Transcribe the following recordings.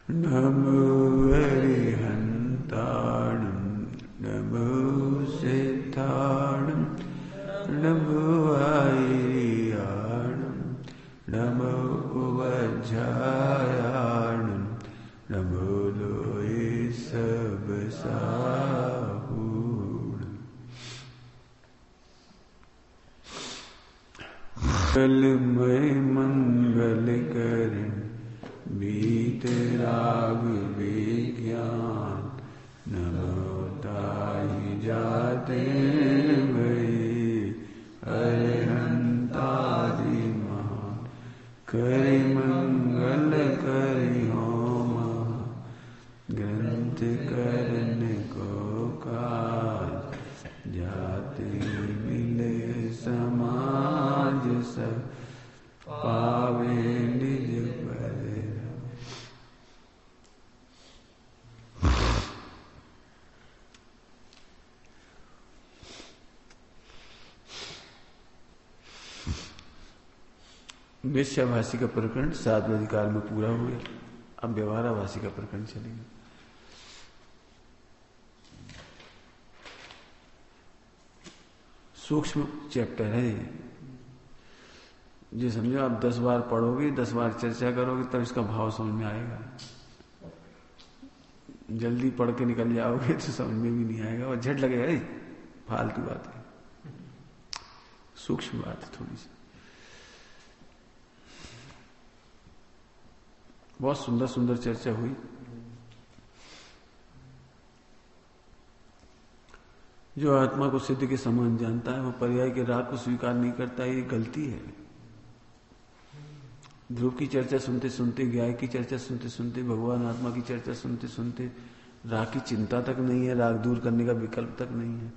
नमो अरिहन्ताणं नमो सिद्धाणं नमो आयर्याणं नमो वज्रायाणं नमो लोये सबसाहूणं। मंगलमय मंगल करण वीतराग विज्ञान नमो ताहि जाते भये अरिहंतादि महान करे मंगल करि होम ग्रंथ करन को काज जाते मिले समाज सब पावे निज पर। निश्चयभाषी का प्रकरण 7 अधिकार में पूरा हो गया। अब व्यवहाराभाषी का प्रकरण चलेगा। सूक्ष्म चैप्टर है ये। जो समझो आप 10 बार पढ़ोगे, 10 बार चर्चा करोगे, तब इसका भाव समझ में आएगा। जल्दी पढ़ के निकल जाओगे तो समझ में भी नहीं आएगा और झट लगेगा फालतू बात है। सूक्ष्म बात है थोड़ी सी। बहुत सुंदर सुंदर चर्चा हुई। जो आत्मा को सिद्ध के समान जानता है, वो पर्याय के राग को स्वीकार नहीं करता है, ये गलती है। ध्रुव की चर्चा सुनते सुनते, ज्ञाय की चर्चा सुनते सुनते, भगवान आत्मा की चर्चा सुनते सुनते राग की चिंता तक नहीं है, राग दूर करने का विकल्प तक नहीं है,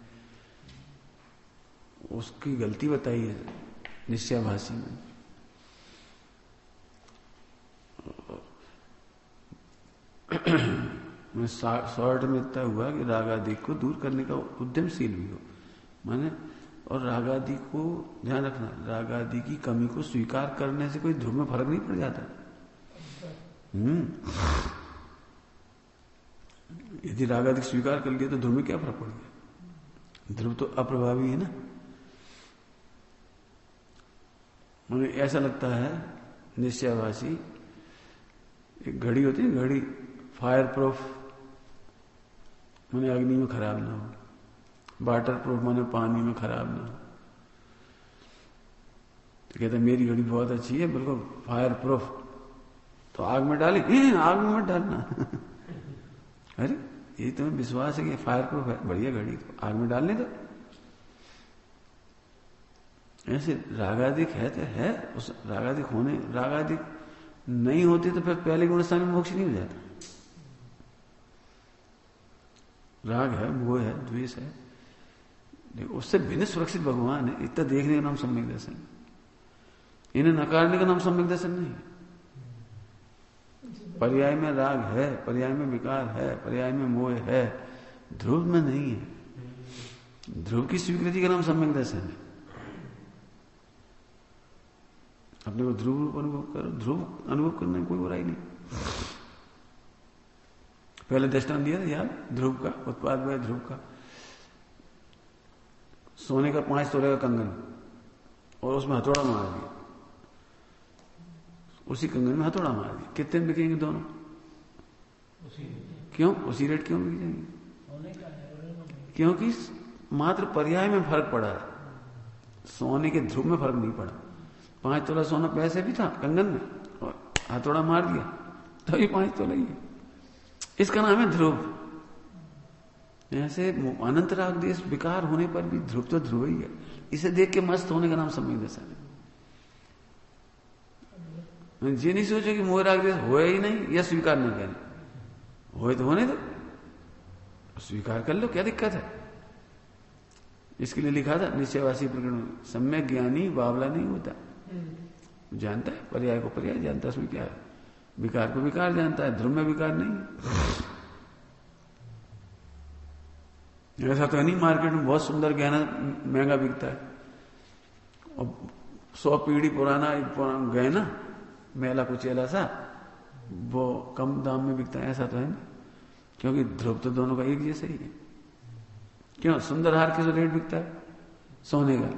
उसकी गलती बताई है निश्चयभाषी में। शॉर्ट में इतना हुआ कि राग आदि को दूर करने का उद्यमशील भी हो, माने। और राग आदि को ध्यान रखना, राग आदि की कमी को स्वीकार करने से कोई ध्रुव में फर्क नहीं पड़ जाता। यदि राग आदि स्वीकार कर लिया तो ध्रुव में क्या फर्क पड़ गया? ध्रुव तो अप्रभावी है ना। मुझे ऐसा लगता है निश्चयभाषी, एक घड़ी होती है, घड़ी फायर प्रूफ माने अग्नि में खराब ना हो, वाटर प्रूफ माने पानी में खराब ना हो। तो कहते मेरी घड़ी बहुत अच्छी है, बिल्कुल फायर प्रूफ। तो आग में डाली, आग में मत डालना। अरे ये तुम्हें विश्वास है कि फायर प्रूफ है, बढ़िया घड़ी, तो आग में डालने दो। ऐसे रागाधिक है तो है, उस रागाधिक होने, रागाधिक नहीं होती तो फिर पहले गुणस्थान में मोक्ष नहीं हो जाता। राग है, मोह है, द्वेष है, लेकिन उससे भिन्न सुरक्षित भगवान है। इतना देखने का नाम सम्यक दर्शन, इन्हें नकारने का नाम सम्यक दर्शन नहीं। पर्याय में राग है, पर्याय में विकार है, पर्याय में मोह है, ध्रुव में नहीं है। ध्रुव की स्वीकृति का नाम सम्यक दर्शन है। अपने को ध्रुव रूप अनुभव करो, ध्रुव अनुभव करने में कोई बुराई नहीं। पहले दृष्टांत दिया था याद, ध्रुव का उत्पाद हुआ, ध्रुव का सोने का 5 तोले का कंगन और उसमें हथौड़ा मार दिया, उसी कंगन में हथौड़ा मार दिया, कितने में बिकेंगे दोनों? क्यों उसी रेट क्यों बिक जाएंगे? क्योंकि मात्र पर्याय में फर्क पड़ा है, सोने के ध्रुव में फर्क नहीं पड़ा। 5 तोला सोना पैसे भी था कंगन में और हथौड़ा मार दिया तो ये 5 तोला ही है। इसका नाम है ध्रुव। ऐसे अनंत राग देश विकार होने पर भी ध्रुव तो ध्रुव ही है। इसे देख के मस्त होने का नाम सम्यक दर्शन है। ये नहीं सोचो कि मोह राग देश होए ही नहीं या स्वीकार नहीं करें, होए तो होने दो, स्वीकार कर लो, क्या दिक्कत है? इसके लिए लिखा था निश्चयवासी प्रकरण, सम्यक ज्ञानी बावला नहीं होता, जानता है पर्याय को पर्याय, जानता है उसमें क्या है, विकार को विकार जानता है, ध्रुव में विकार नहीं। ऐसा तो नहीं मार्केट में बहुत सुंदर गहना महंगा बिकता है और 100 पीढ़ी पुराना गहना मेला कुचेला सा वो कम दाम में बिकता है, ऐसा तो है नहीं, क्योंकि ध्रुव तो दोनों का एक जैसा ही है। क्यों? सुंदर हार किस रेट बिकता है? सोने का,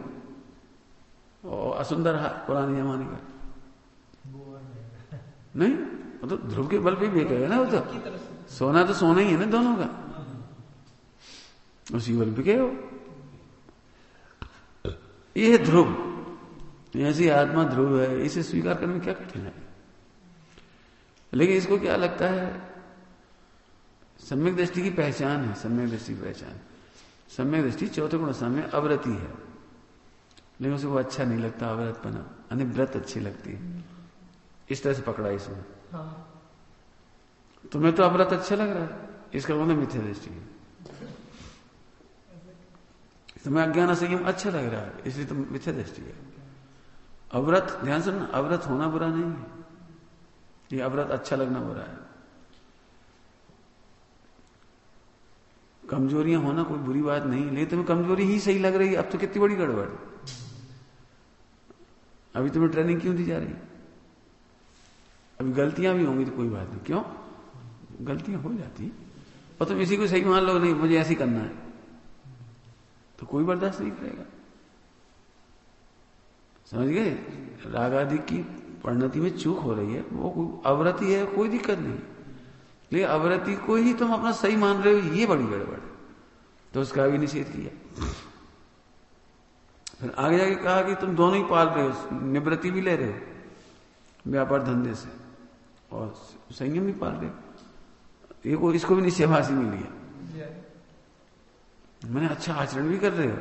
और असुंदर हार पुराने जमाने का नहीं, वो तो ध्रुव के बल पे बिकेगा ना। वो तो सोना तो सोना ही है ना दोनों का, उसी बल बिके हो। ये है ध्रुव, ऐसी आत्मा ध्रुव है, इसे स्वीकार करने में क्या कठिन है। लेकिन इसको क्या लगता है, सम्यक दृष्टि की पहचान है, सम्यक दृष्टि की पहचान, सम्यक दृष्टि चौथे गुण में अवरति है, लेकिन उसे वो अच्छा नहीं लगता अवरत बना, यानी व्रत अच्छी लगती है, इस तरह से पकड़ा इसमें। तुम्हें तो अव्रत अच्छा लग रहा है, इसका मतलब मिथ्या दृष्टि है। तुम्हें अज्ञान संयम अच्छा लग रहा है, इसलिए तुम मिथ्या दृष्टि है। अव्रत, ध्यान सुनना, अव्रत होना बुरा नहीं है, ये अव्रत अच्छा लगना बुरा है। कमजोरियां होना कोई बुरी बात नहीं, लेकिन तुम्हें कमजोरी ही सही लग रही है। अब तो कितनी बड़ी गड़बड़, अभी तुम्हें ट्रेनिंग क्यों दी जा रही? अभी गलतियां भी होंगी तो कोई बात नहीं, क्यों? गलतियां हो जाती, और तुम इसी को सही मान लो, नहीं मुझे ऐसे करना है, तो कोई बर्दाश्त नहीं करेगा। समझ गए? राग आदि की परिणति में चूक हो रही है, वो अवरति है, कोई दिक्कत नहीं, लेकिन अवरति को ही तुम अपना सही मान रहे हो, ये बड़ी गड़बड़ है, तो उसका भी निषेध किया। फिर आगे जाके कहा कि तुम दोनों ही पाल रहे हो, निवृत्ति भी ले रहे हो व्यापार धंधे से, और संयम भी पाल रहे हो, ये इसको भी निश्चयभाषी मिल गया। मैंने अच्छा आचरण भी कर रहे हो,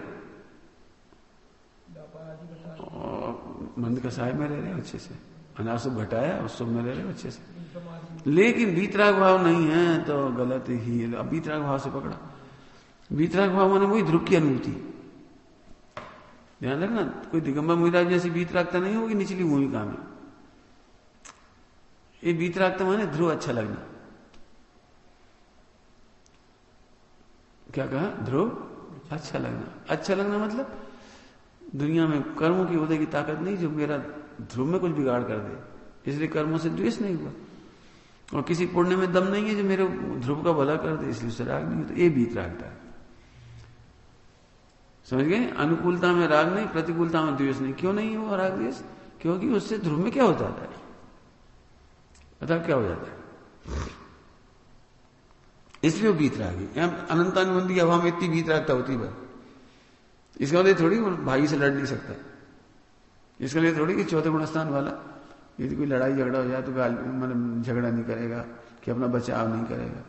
और मंद कसाय में रह रहे हो अच्छे से, अनासुभ घटाया और शुभ में रह रहे हो अच्छे से, लेकिन वीतराग भाव नहीं है तो गलत ही है। अब वीतराग भाव से पकड़ा, वीतराग भाव माने वही ध्रुव की अनुभूति। ध्यान रखना, कोई दिगंबर मुनिराज जैसी वीतरागता नहीं होगी निचली भूमिका में। ये वीतरागता माने ध्रुव अच्छा लगना। क्या कहा? ध्रुव अच्छा लगना। अच्छा लगना मतलब दुनिया में कर्मों की उदय की ताकत नहीं जो मेरा ध्रुव में कुछ बिगाड़ कर दे, इसलिए कर्मों से द्वेष नहीं हुआ, और किसी पुण्य में दम नहीं है जो मेरे ध्रुव का भला कर दे, इसलिए उससे राग नहीं होता। ये बीत रागता है, समझ गए? अनुकूलता में राग नहीं, प्रतिकूलता में द्वेष नहीं। क्यों नहीं हुआ राग द्वेष? क्योंकि उससे ध्रुव में क्या हो जाता है, पता क्या हो जाता है, इसलिए वो बीत रागी। अनंतानुबंधी हवा में इतनी बीत रागता होती है, इसका मतलब थोड़ी भाई से लड़ नहीं सकता, इसके लिए थोड़ी कि चौथे गुणस्थान वाला यदि कोई लड़ाई झगड़ा हो जाए तो मतलब झगड़ा नहीं करेगा, कि अपना बचाव नहीं करेगा,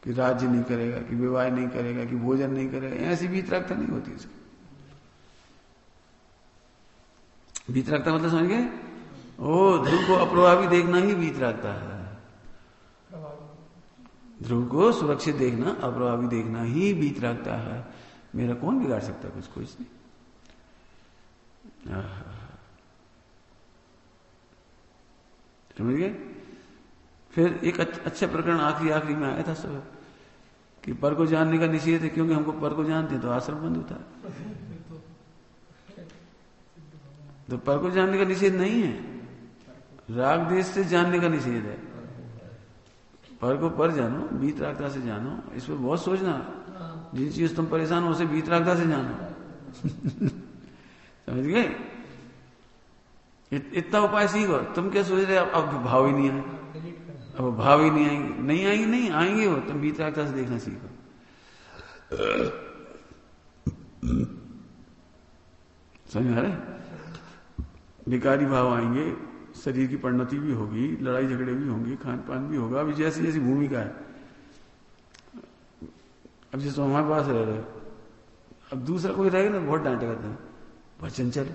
कि राज्य नहीं करेगा, कि विवाह नहीं करेगा, कि भोजन नहीं करेगा, ऐसी बीतरागता नहीं होती इसकी। बीतरागता मतलब समझ गए? ओ ध्रुव को अप्रभावी देखना ही बीतरागता है। ध्रुव को सुरक्षित देखना, अप्रभावी देखना ही बीतरागता है। मेरा कौन बिगाड़ सकता कुछ? कोई नहीं। समझ गए? फिर एक अच्छा प्रकरण आखिरी में आया था सब, कि पर को जानने का निषेध है, क्योंकि हमको पर को जानते हैं तो आश्रम बंद होता है। तो पर को जानने का निषेध नहीं है, राग देश से जानने का निषेध है। पर को पर जानो, बीत रागता से जानो, इस पर बहुत सोचना। जिन चीज तुम परेशान हो उसे बीत रागता से जानो। समझ गए? इतना उपाय सीखो। तुम क्या सोच रहे? अब भाव ही नहीं आए, अब भाव ही नहीं आएंगे, नहीं आएंगे वो, तुम बीत रागता से देखना सीखो। समझ आ रहे? विकारी भाव आएंगे, शरीर की परिणति भी होगी, लड़ाई झगड़े भी होंगे, खान पान भी होगा। अभी जैसी जैसी भूमिका है, अब जैसे हमारे पास रह रहे, अब दूसरा कोई रहेगा ना बहुत डांटेगा, बहुत चंचल,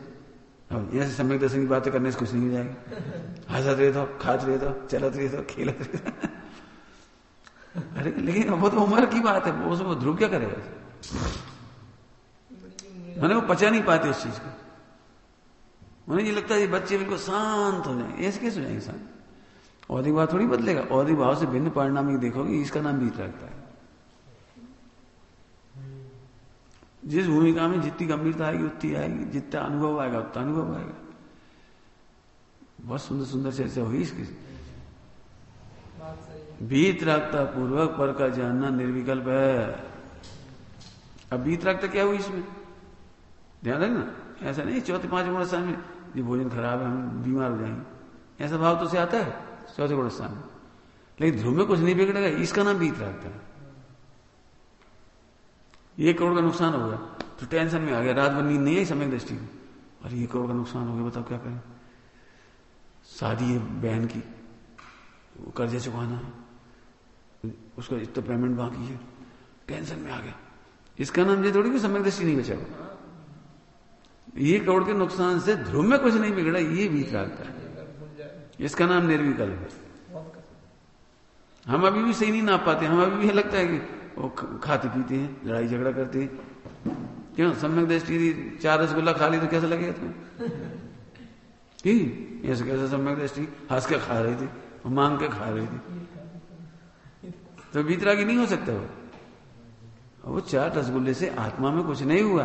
अब ऐसे सम्यक दर्शन की बातें करने से कुछ नहीं हो जाएगा, हंसत रहे तो, खात रहे तो, चलत रहे तो, खेलत रहे तो। अरे लेकिन वो तो उम्र की बात है, वो ध्रुव क्या करेगा? मैंने वो पचा नहीं पाते उस चीज को। उन्हें ये लगता है ये बच्चे बिल्कुल शांत हो जाए, ऐसे कैसे हो जाएंगे शांत? औधी भाव थोड़ी बदलेगा, औधी भाव से भिन्न परिणाम देखोगे, इसका नाम बीत रखता है। जिस भूमिका में जितनी गंभीरता आएगी उतनी आएगी, जितना अनुभव आएगा उतना अनुभव आएगा। बहुत सुंदर सुंदर चर्चा हुई इसकी। वीतरागता पूर्वक पर का जानना निर्विकल्प है। अब वीतरागता क्या हुई इसमें, ध्यान रखना। ऐसा नहीं चौथे पांच गुण स्थान में ये भोजन खराब है, हम बीमार हो जाएंगे, ऐसा भाव तो से आता है चौथे गुण स्थान में। लेकिन ध्रुव में कुछ नहीं बिगड़ेगा, इसका नाम वीतरागता है। 1 करोड़ का नुकसान हो गया तो टेंशन में आ गया, रात भर नींद नहीं आई समय दृष्टि में, और 1 करोड़ का नुकसान हो गया, बताओ क्या करें। शादी है बहन की, वो कर्जा चुकाना है, उसका इतना पेमेंट बाकी है, टेंशन में आ गया। इसका नाम ये थोड़ी कि समय दृष्टि नहीं बचा। 1 करोड़ के नुकसान से ध्रुव में कुछ नहीं बिगड़ा, ये वीतरागता है, इसका नाम निर्विकल्प है। हम अभी भी सही नहीं नाप पाते, हम अभी भी लगता है कि वो खाते पीते हैं, लड़ाई झगड़ा करते हैं। क्यों, सम्यक दृष्टि 4 रसगुल्ला खा ली तो कैसा लगेगा तुम्हें? ऐसे कैसे सम्यक दृष्टि हंस के खा रही थी, मांग के खा रही थी, तो वीतरागी नहीं हो सकता वो 4 रसगुल्ले से आत्मा में कुछ नहीं हुआ,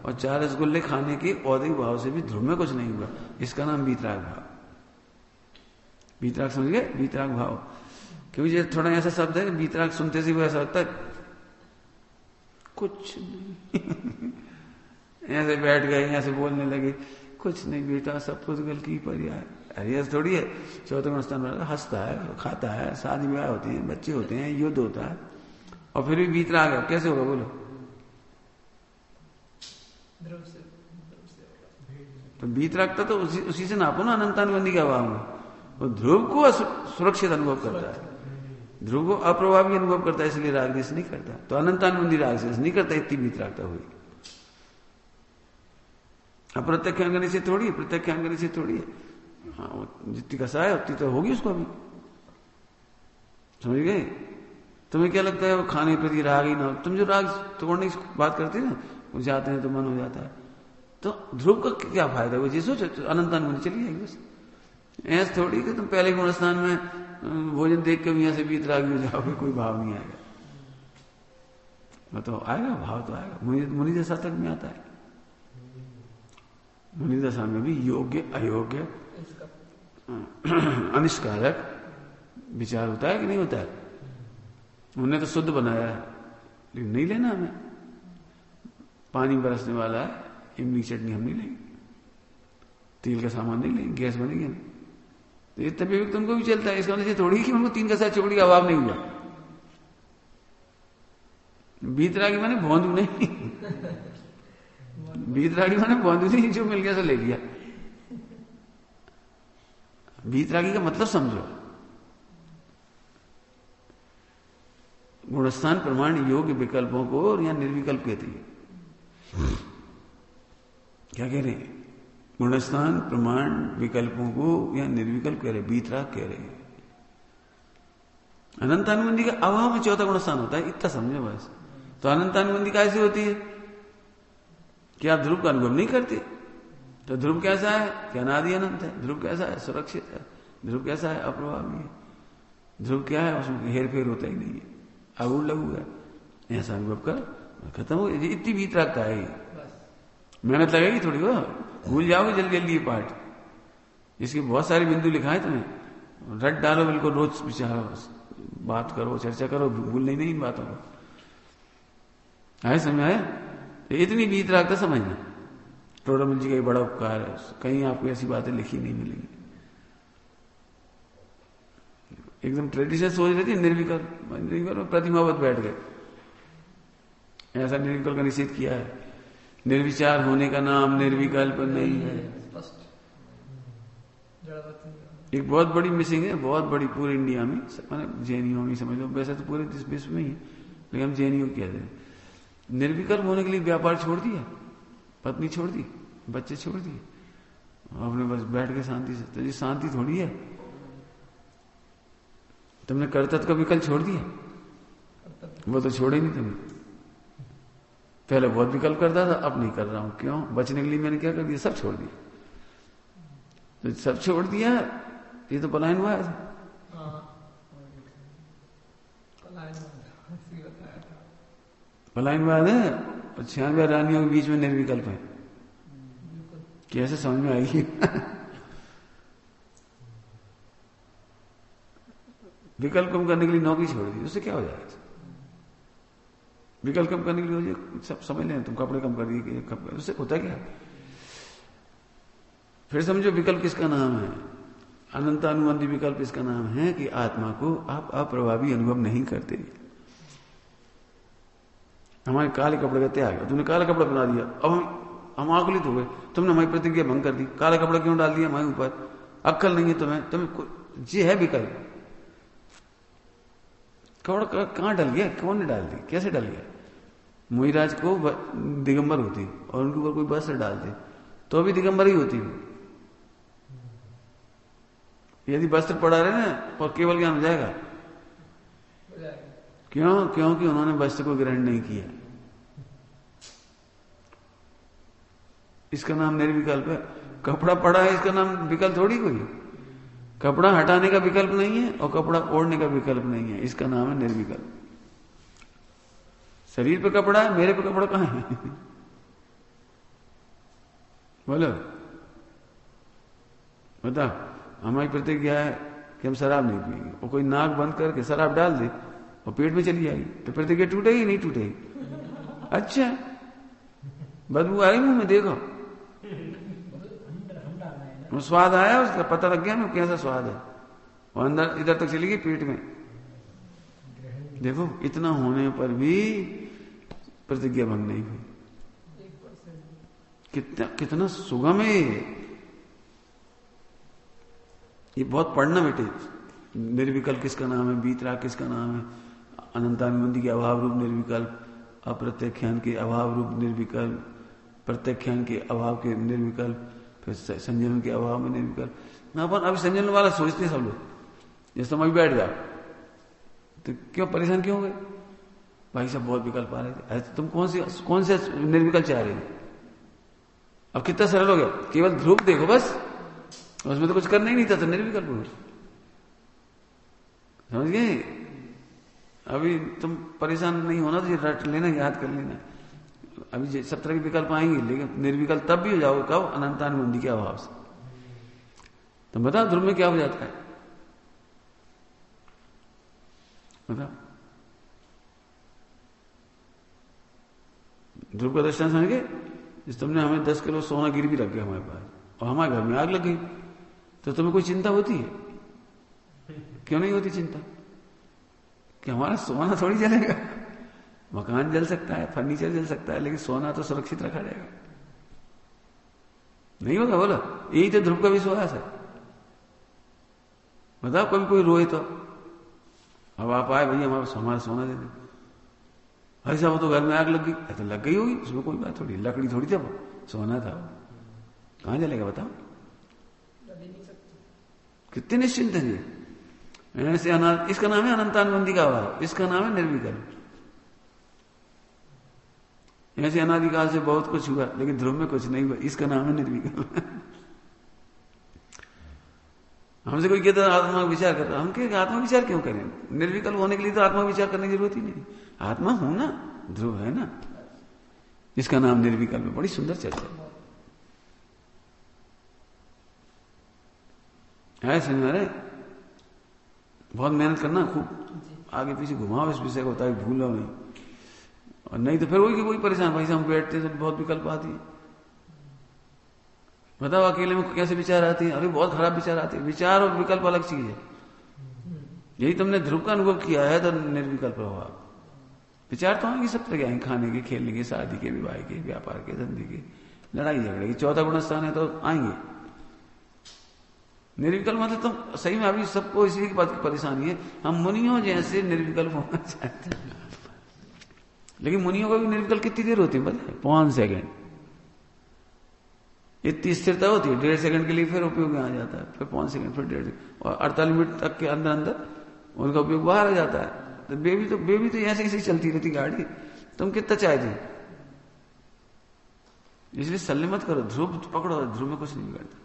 और 4 रसगुल्ले खाने के औदिक भाव से भी ध्रुव में कुछ नहीं हुआ। इसका नाम वीतराग भाव। वीतराग समझ गए, वीतराग भाव। क्योंकि ये थोड़ा ऐसा शब्द है, वीतराग सुनते से वो ऐसा लगता है कुछ नहीं ऐसे बैठ गए, ऐसे बोलने लगे, कुछ नहीं बेटा सब पुद्गल की पर्याय। अरे ऐसा थोड़ी है। चौथे गुण स्थान वाला हंसता है, खाता है, शादी ब्याह होते हैं, बच्चे होते हैं, युद्ध होता है, और फिर भी वीतराग है, कैसे होगा बोलो? तो वीतरागता तो उसी से नापो ना, अनंतानुबंधी का भाव में। वो ध्रुव को सुरक्षित अनुभव करता है, ध्रुव को अप्रभावी अनुभव करता है, इसलिए राग देश नहीं करता। तो अनंतानुबंधी राग देश नहीं करता, इतनी वीतरागता हुई। अप्रत्यक्षांगनी से थोड़ी है, प्रत्यक्षांगनी से थोड़ी है। हाँ, जितनी कसा है उतनी तो होगी उसको अभी, समझ गए? तुम्हें क्या लगता है वो खाने के प्रति राग ही ना हो? तुम जो राग तोड़ने की बात करते हैं ना, वो जाते हैं तो मन हो जाता है, तो ध्रुव का क्या फायदा? वो जी सोचो तो अनंतानुबंधी चली जाएगी बस। ऐसा थोड़ी कि तुम पहले गुण स्थान में भोजन देख के यहां से वीतरागी हो जाओगे, कोई भाव नहीं आएगा। वो तो आएगा, भाव तो आएगा। मुनि दशा तक में आता है। मुनि दशा में भी योग्य अयोग्य अनिष्कारक विचार होता है कि नहीं होता है? उन्होंने तो शुद्ध बनाया है, लेकिन नहीं लेना हमें। पानी बरसने वाला है, इमली चटनी हम नहीं लेंगे, तेल का सामान नहीं लेंगे, गैस बनेगी हम। तो ये तभी व्यक्ति उनको भी चलता है। इसका मतलब थोड़ी कि उनको 3 का साथ चौकड़ी का अभाव नहीं हुआ। वीतरागी माने भौंदू नहीं, वीतरागी माने भौंदू नहीं, जो मिल गया सो ले लिया। वीतरागी का मतलब समझो, गुणस्थान प्रमाण योग्य विकल्पों को और यहां निर्विकल्प कहते हैं। क्या कह रहे हैं? गुणस्थान प्रमाण विकल्पों को या निर्विकल्प कह रहे, वीतराग कह रहे हैं। अनंतानुबंधी का अभाव में चौथा गुणस्थान होता है, इतना समझो बस। तो अनंतानुबंधी कैसे होती है? क्या आप ध्रुव का अनुभव नहीं करते? तो ध्रुव कैसा है? क्या अनादि अनंत है। ध्रुव कैसा है? सुरक्षित है। ध्रुव कैसा है? अप्रभावी है। ध्रुव क्या है? उसमें हेर फेर होता ही नहीं है, अगुड़ लघु है। ऐसा अनुभव कर खत्म हो गया। इतनी वीतरागता है। मेहनत लगेगी थोड़ी, वो भूल जाओगे जल्दी जल्दी ये पाठ। इसके बहुत सारे बिंदु लिखा है, तुम्हें रट डालो बिल्कुल, रोज विचारो, बात करो, चर्चा करो, भूल नहीं इन बातों को। आए समझ आया? तो इतनी वीतरागता समझना। टोडरमल जी का एक बड़ा उपकार है, कहीं आपको ऐसी बातें लिखी नहीं मिलेंगी। एकदम ट्रेडिशनल सोच रही थी, निर्विकल्प प्रतिमावत बैठ गए। ऐसा निर्विकल्प का निषेध किया है। निर्विचार होने का नाम निर्विकल्प नहीं है। एक बहुत बड़ी मिसिंग है, बहुत बड़ी, पूरे इंडिया में, मतलब जैनियों में समझ लो, वैसे तो पूरे विश्व में ही, लेकिन हम जैनियों कहते हैं। निर्विकल्प होने के लिए व्यापार छोड़ दिया, पत्नी छोड़ दी, बच्चे छोड़ दिए, आपने बस बैठ के शांति से। तो ये शांति थोड़ी है। तुमने कर्तव्य का विकल्प छोड़ दिया, वो तो छोड़े नहीं तुमने। पहले बहुत विकल्प करता था, अब नहीं कर रहा हूं। क्यों? बचने के लिए मैंने क्या कर दिया? सब छोड़ दिया। तो सब छोड़ दिया, ये तो पलायनवाद है। पलायनवाद है। और 96 रानियों के बीच में निर्विकल्प है। कैसे समझ में आएगी? विकल्प कम करने के लिए नौकरी छोड़ दी, उससे क्या हो जाएगा? विकल्प कम करने के लिए सब समझ लें, तुम कपड़े कम कर दिए, उससे होता क्या? फिर समझो विकल्प किसका नाम है? अनंतानुबंधी विकल्प इसका नाम है कि आत्मा को आप अप्रभावी अनुभव नहीं करते। हमारे काले कपड़े का त्याग है, तुमने काला कपड़ा बना दिया, अब हम आकुलित हो गए, तुमने हमारी प्रतिज्ञा भंग कर दी, काला कपड़ा क्यों डाल दिया हमारे ऊपर? अक्कल नहीं है तुम्हें ये है विकल्प। कपड़ा कहां डल गया? कौन ने डाल दी? कैसे डल गया? मोहिराज को दिगंबर होती और उनके ऊपर कोई वस्त्र डालते तो अभी दिगंबर ही होती। यदि वस्त्र पड़ा रहे ना और केवल ज्ञान हो जाएगा। क्यों? क्योंकि उन्होंने वस्त्र को ग्रहण नहीं किया। इसका नाम निर्विकल्प है। कपड़ा पड़ा है, इसका नाम विकल्प थोड़ी कोई। कपड़ा हटाने का विकल्प नहीं है और कपड़ा ओढ़ने का विकल्प नहीं है, इसका नाम है निर्विकल्प। शरीर पे कपड़ा है, मेरे पे कपड़ा कहां है? बोलो बता। हमारी प्रतिज्ञा है कि हम शराब नहीं पिएंगे, और कोई नाक बंद करके शराब डाल दे और पेट में चली जाएगी तो प्रतिज्ञा टूटेगी नहीं टूटेगी? अच्छा, बदबू आई मुंह में, देखो स्वाद आया, उसका पता लग गया हमें कैसा स्वाद है, और अंदर इधर तक चली गई पेट में। देखो इतना होने पर भी प्रतिज्ञा भंग नहीं हुई। कितना सुगम है ये बहुत पढ़ना बेटे। निर्विकल्प किसका नाम है? बीतराग किसका नाम है? अनंतानुबंधी के अभाव रूप निर्विकल्प, अप्रत्यक्षान के अभाव रूप निर्विकल्प, प्रत्यक्षान के अभाव के निर्विकल्प, फिर संजन के अभाव में निर्विकल्प। अपन अभी संजन वाला सोचते सब लोग, जैसे तुम अभी बैठ जाओ तो क्यों परेशान क्यों हो गए? भाई साहब बहुत विकल्प आ रहे थे। अरे तुम कौन से निर्विकल्प चाह रहे थे? अब कितना सरल हो गया, केवल ध्रुव देखो बस, उसमें तो कुछ करना ही नहीं था तो निर्विकल्प हो गया। समझ गए? अभी तुम परेशान नहीं होना तो ये रट लेना, याद कर लेना। अभी सब तरह के विकल्प आएंगे, लेकिन निर्विकल्प तब भी हो जाओगे कब? अनंतानुबंधी के अभाव से। तुम बताओ ध्रुव में क्या हो जाता है? बताओ। ध्रुव का दृष्टांत समझ गए? जिस तुमने हमें 10 किलो सोना गिरवी रख गया हमारे पास और हमारे घर में आग लग गई, तो तुम्हें कोई चिंता होती है? क्यों नहीं होती चिंता? कि हमारा सोना थोड़ी जलेगा। मकान जल सकता है, फर्नीचर जल सकता है, लेकिन सोना तो सुरक्षित रखा जाएगा। नहीं होगा? बोलो, यही तो ध्रुव का विश्वास है। बताओ कभी कोई रोए तो, अब आप आए भैया हमारा सोना दे दे, भाई साहब तो घर में आग लग गई, तो लग गई होगी, उसमें कोई बात थोड़ी, लकड़ी थोड़ी था वो, सोना था, कहां जलेगा बताओ? कितने निश्चिंत है ये। ऐसे इसका नाम है अनंतानुबंधी का अभाव, इसका नाम है निर्विकल्प। ऐसे अनादिकाल से बहुत कुछ हुआ लेकिन ध्रुव में कुछ नहीं हुआ, इसका नाम है निर्विकल्प। हमसे कोई कहता है आत्मा विचार करता, हम कहें आत्मा विचार क्यों करें? निर्विकल्प होने के लिए तो आत्मा विचार करने की जरूरत ही नहीं। आत्मा हूं ना, ध्रुव है ना, इसका नाम निर्विकल्प है। बड़ी सुंदर चर्चा है। समझ में? बहुत मेहनत करना, खूब आगे पीछे घुमाओ इस विषय को, ताकि भूलो नहीं, और नहीं तो फिर वही परेशान। भाई हम बैठते हैं तो बहुत विकल्प आती है। बताओ अकेले में कैसे विचार आती है? अरे बहुत खराब विचार आते हैं। विचार और विकल्प अलग चीज है। यही तुमने ध्रुव का अनुभव किया है तो निर्विकल्प प्रभाव। विचार तो आएंगे सब तरह के, खाने के, खेलने के, शादी के, विवाह के, व्यापार के, धंधे के, लड़ाई झगड़े के, 14 गुण स्थान है तो आएंगे। निर्विकल्प मतलब तुम सही में अभी सबको इसी की बात की परेशानी है, हम मुनियों जैसे निर्विकल्प होना चाहते हैं। लेकिन मुनियों का भी निर्विकल्प कितनी देर होती है पता है? 5 सेकंड। इतनी स्थिरता होती है, 1.5 सेकंड के लिए फिर उपयोग में आ जाता है, फिर 5 सेकंड, फिर 1.5 सेकंड, और 48 मिनट तक के अंदर अंदर उनका उपयोग बाहर आ जाता है। तो बेबी तो ऐसे ऐसे चलती रहती गाड़ी, तुम कितना चाहते? इसलिए सल्ले मत करो, ध्रुव पकड़ो, ध्रुव में कुछ नहीं बिगड़ता,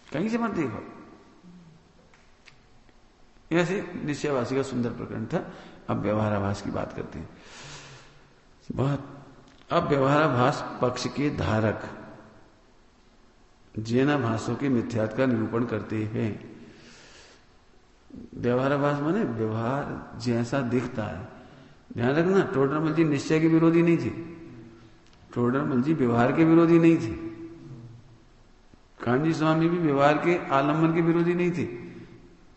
कहीं से मत देखो। ऐसे निश्चयवासी का सुंदर प्रकरण था। अब व्यवहाराभास की बात करते हैं। अब व्यवहाराभास पक्ष के धारक जैनाभासों के मिथ्यात्व का निरूपण करते हैं। व्यवहाराभास माने व्यवहार जैसा दिखता है। ध्यान रखना, टोडरमल जी निश्चय के विरोधी नहीं थे, टोडरमल जी व्यवहार के विरोधी नहीं थे, कांजी स्वामी भी व्यवहार के आलम्बन के विरोधी नहीं थे।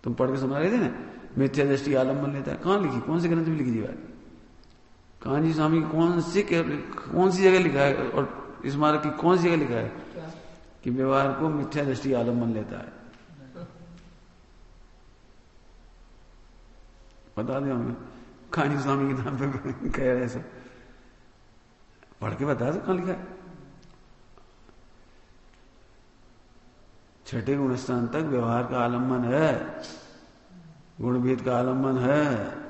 तुम पढ़ के सुना रहे थे ना, मिथ्या दृष्टि आलम्बन लेता है, कहां लिखी, कौन से ग्रंथ में लिखी थी बात? कांजी स्वामी कौन सी जगह लिखा है और स्मारक की कौन सी जगह लिखा है कि व्यवहार को मिथ्या दृष्टि आलम्बन लेता है? बता दो हमें, कांजी स्वामी के नाम पे कह रहे सब, पढ़ के बता दो कहां लिखा है। छठे गुण स्थान तक व्यवहार का आलम्बन है, गुणभेद का आलम्बन है।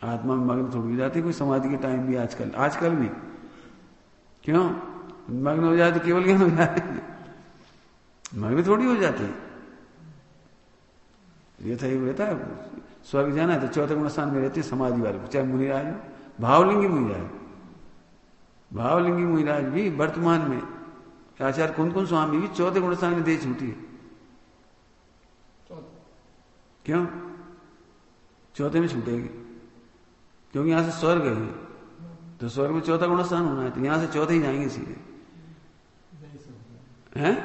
आत्मा में मग्न थोड़ी हो जाती कोई समाधि के टाइम भी, आजकल भी क्यों मग्न हो जाए तो केवल ज्ञान हो जाए, मग्न थोड़ी हो जाती। ये था, ये रहता है स्वर्ग जाना है तो चौथे गुण स्थान में रहती है समाधि वाले, चाहे मुनिराज हो, भावलिंगी मुनिराज, भावलिंगी मुनिराज भी वर्तमान में आचार्य कुंदकुंज स्वामी भी चौथे गुण स्थान में दे छूटी है। क्यों चौथे में छूटेगी? क्योंकि यहां से स्वर्ग है, तो स्वर्ग में चौथा गुण स्थान होना है, तो यहां से चौथे ही जाएंगे सीधे। हैं?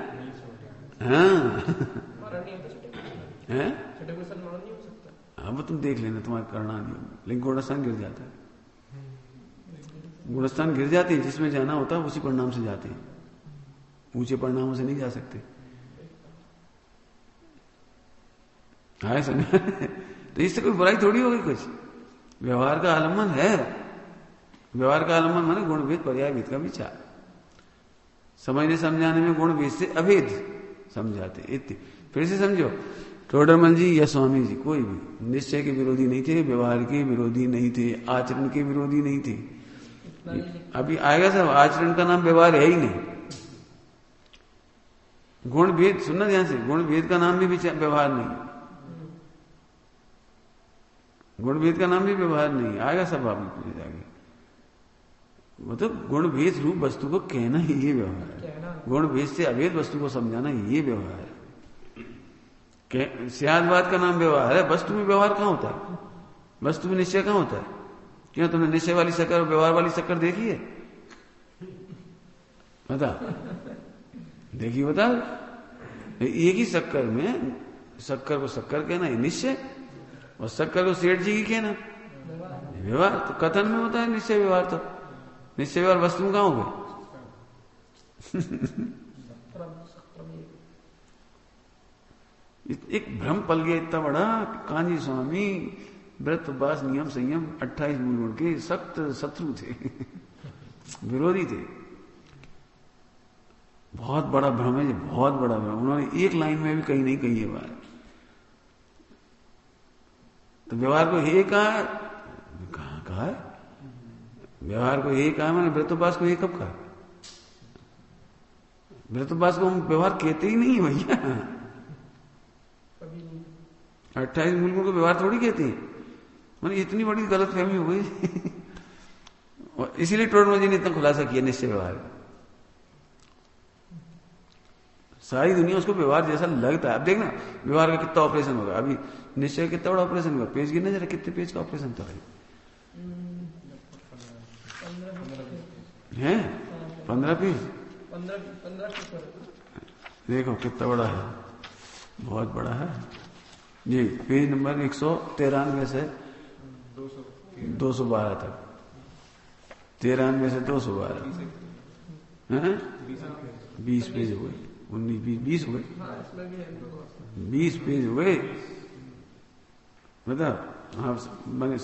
हैं? अब तुम देख लेना, तुम्हारा करना नहीं, लेकिन गुणस्थान गिर जाता है, गुणस्थान गिर जाते हैं, जिसमें जाना होता है उसी परिणाम से जाते हैं, ऊंचे परिणामों से नहीं जा सकते। हाय समझ? तो इससे कोई बुराई थोड़ी होगी कुछ, व्यवहार का आलम्बन है। व्यवहार का आलम्बन माने गुणभेद पर्याय भेद का विचार, समझने समझाने में गुणभेद से अभेद समझाते इत्य। फिर से समझो, टोडरमल जी या स्वामी जी कोई भी निश्चय के विरोधी नहीं थे, व्यवहार के विरोधी नहीं थे, आचरण के विरोधी नहीं थे। अभी आएगा सब, आचरण का नाम व्यवहार है ही नहीं। गुण भेद सुनना ध्यान से, गुण भेद का नाम भी व्यवहार नहीं, गुण भेद का नाम भी व्यवहार नहीं, आएगा सब आपने जाके। मतलब गुण भेद रूप वस्तु को कहना ही ये व्यवहार है, गुण भेद से अभेद वस्तु को समझाना ये व्यवहार है। सियादवाद का नाम व्यवहार है, वस्तु में व्यवहार कहां होता है? वस्तु में निश्चय कहां होता है? क्यों तुमने निश्चय वाली शक्कर और व्यवहार वाली शक्कर देखी है? बता, देखिए बता। एक ही शक्कर में शक्कर को शक्कर कहना है निश्चय, और शक्कर को सेठ जी की कहना व्यवहार। तो कथन में होता है निश्चय व्यवहार, तो निश्चय व्यवहार वस्तु में कहां हो गए? एक भ्रम पल गया इतना बड़ा। कांजी स्वामी व्रत उपवास नियम संयम 28 मूल गुण के सख्त शत्रु थे, विरोधी थे। बहुत बड़ा भ्रम है, बहुत बड़ा भ्रम। उन्होंने एक लाइन में भी कहीं नहीं कही है बात। तो व्यवहार को हे कहा, कहा है व्यवहार को हे कहा, मैंने व्रतोपास को हे कब कहा? व्रतोपास को हम व्यवहार कहते ही नहीं भैया, 28 मूल गुण को व्यवहार थोड़ी कहते हैं। मैंने इतनी बड़ी गलत फहमी हो गई और इसीलिए टोडरमल जी ने इतना खुलासा किया निश्चय व्यवहार। सारी दुनिया उसको व्यवहार जैसा लगता है। अब देखना व्यवहार का कितना ऑपरेशन होगा। अभी निश्चय कितना बड़ा ऑपरेशन होगा, पेज गिरना जरा, कितने पेज का ऑपरेशन था भाई? 15 पेज। देखो कितना बड़ा है, बहुत बड़ा है जी। पेज नंबर 193 से 212 तक, 93 से 212 20 पेज हो गए, 19 20 हो गए, 20 पेज हो गए। मतलब हाँ मैंने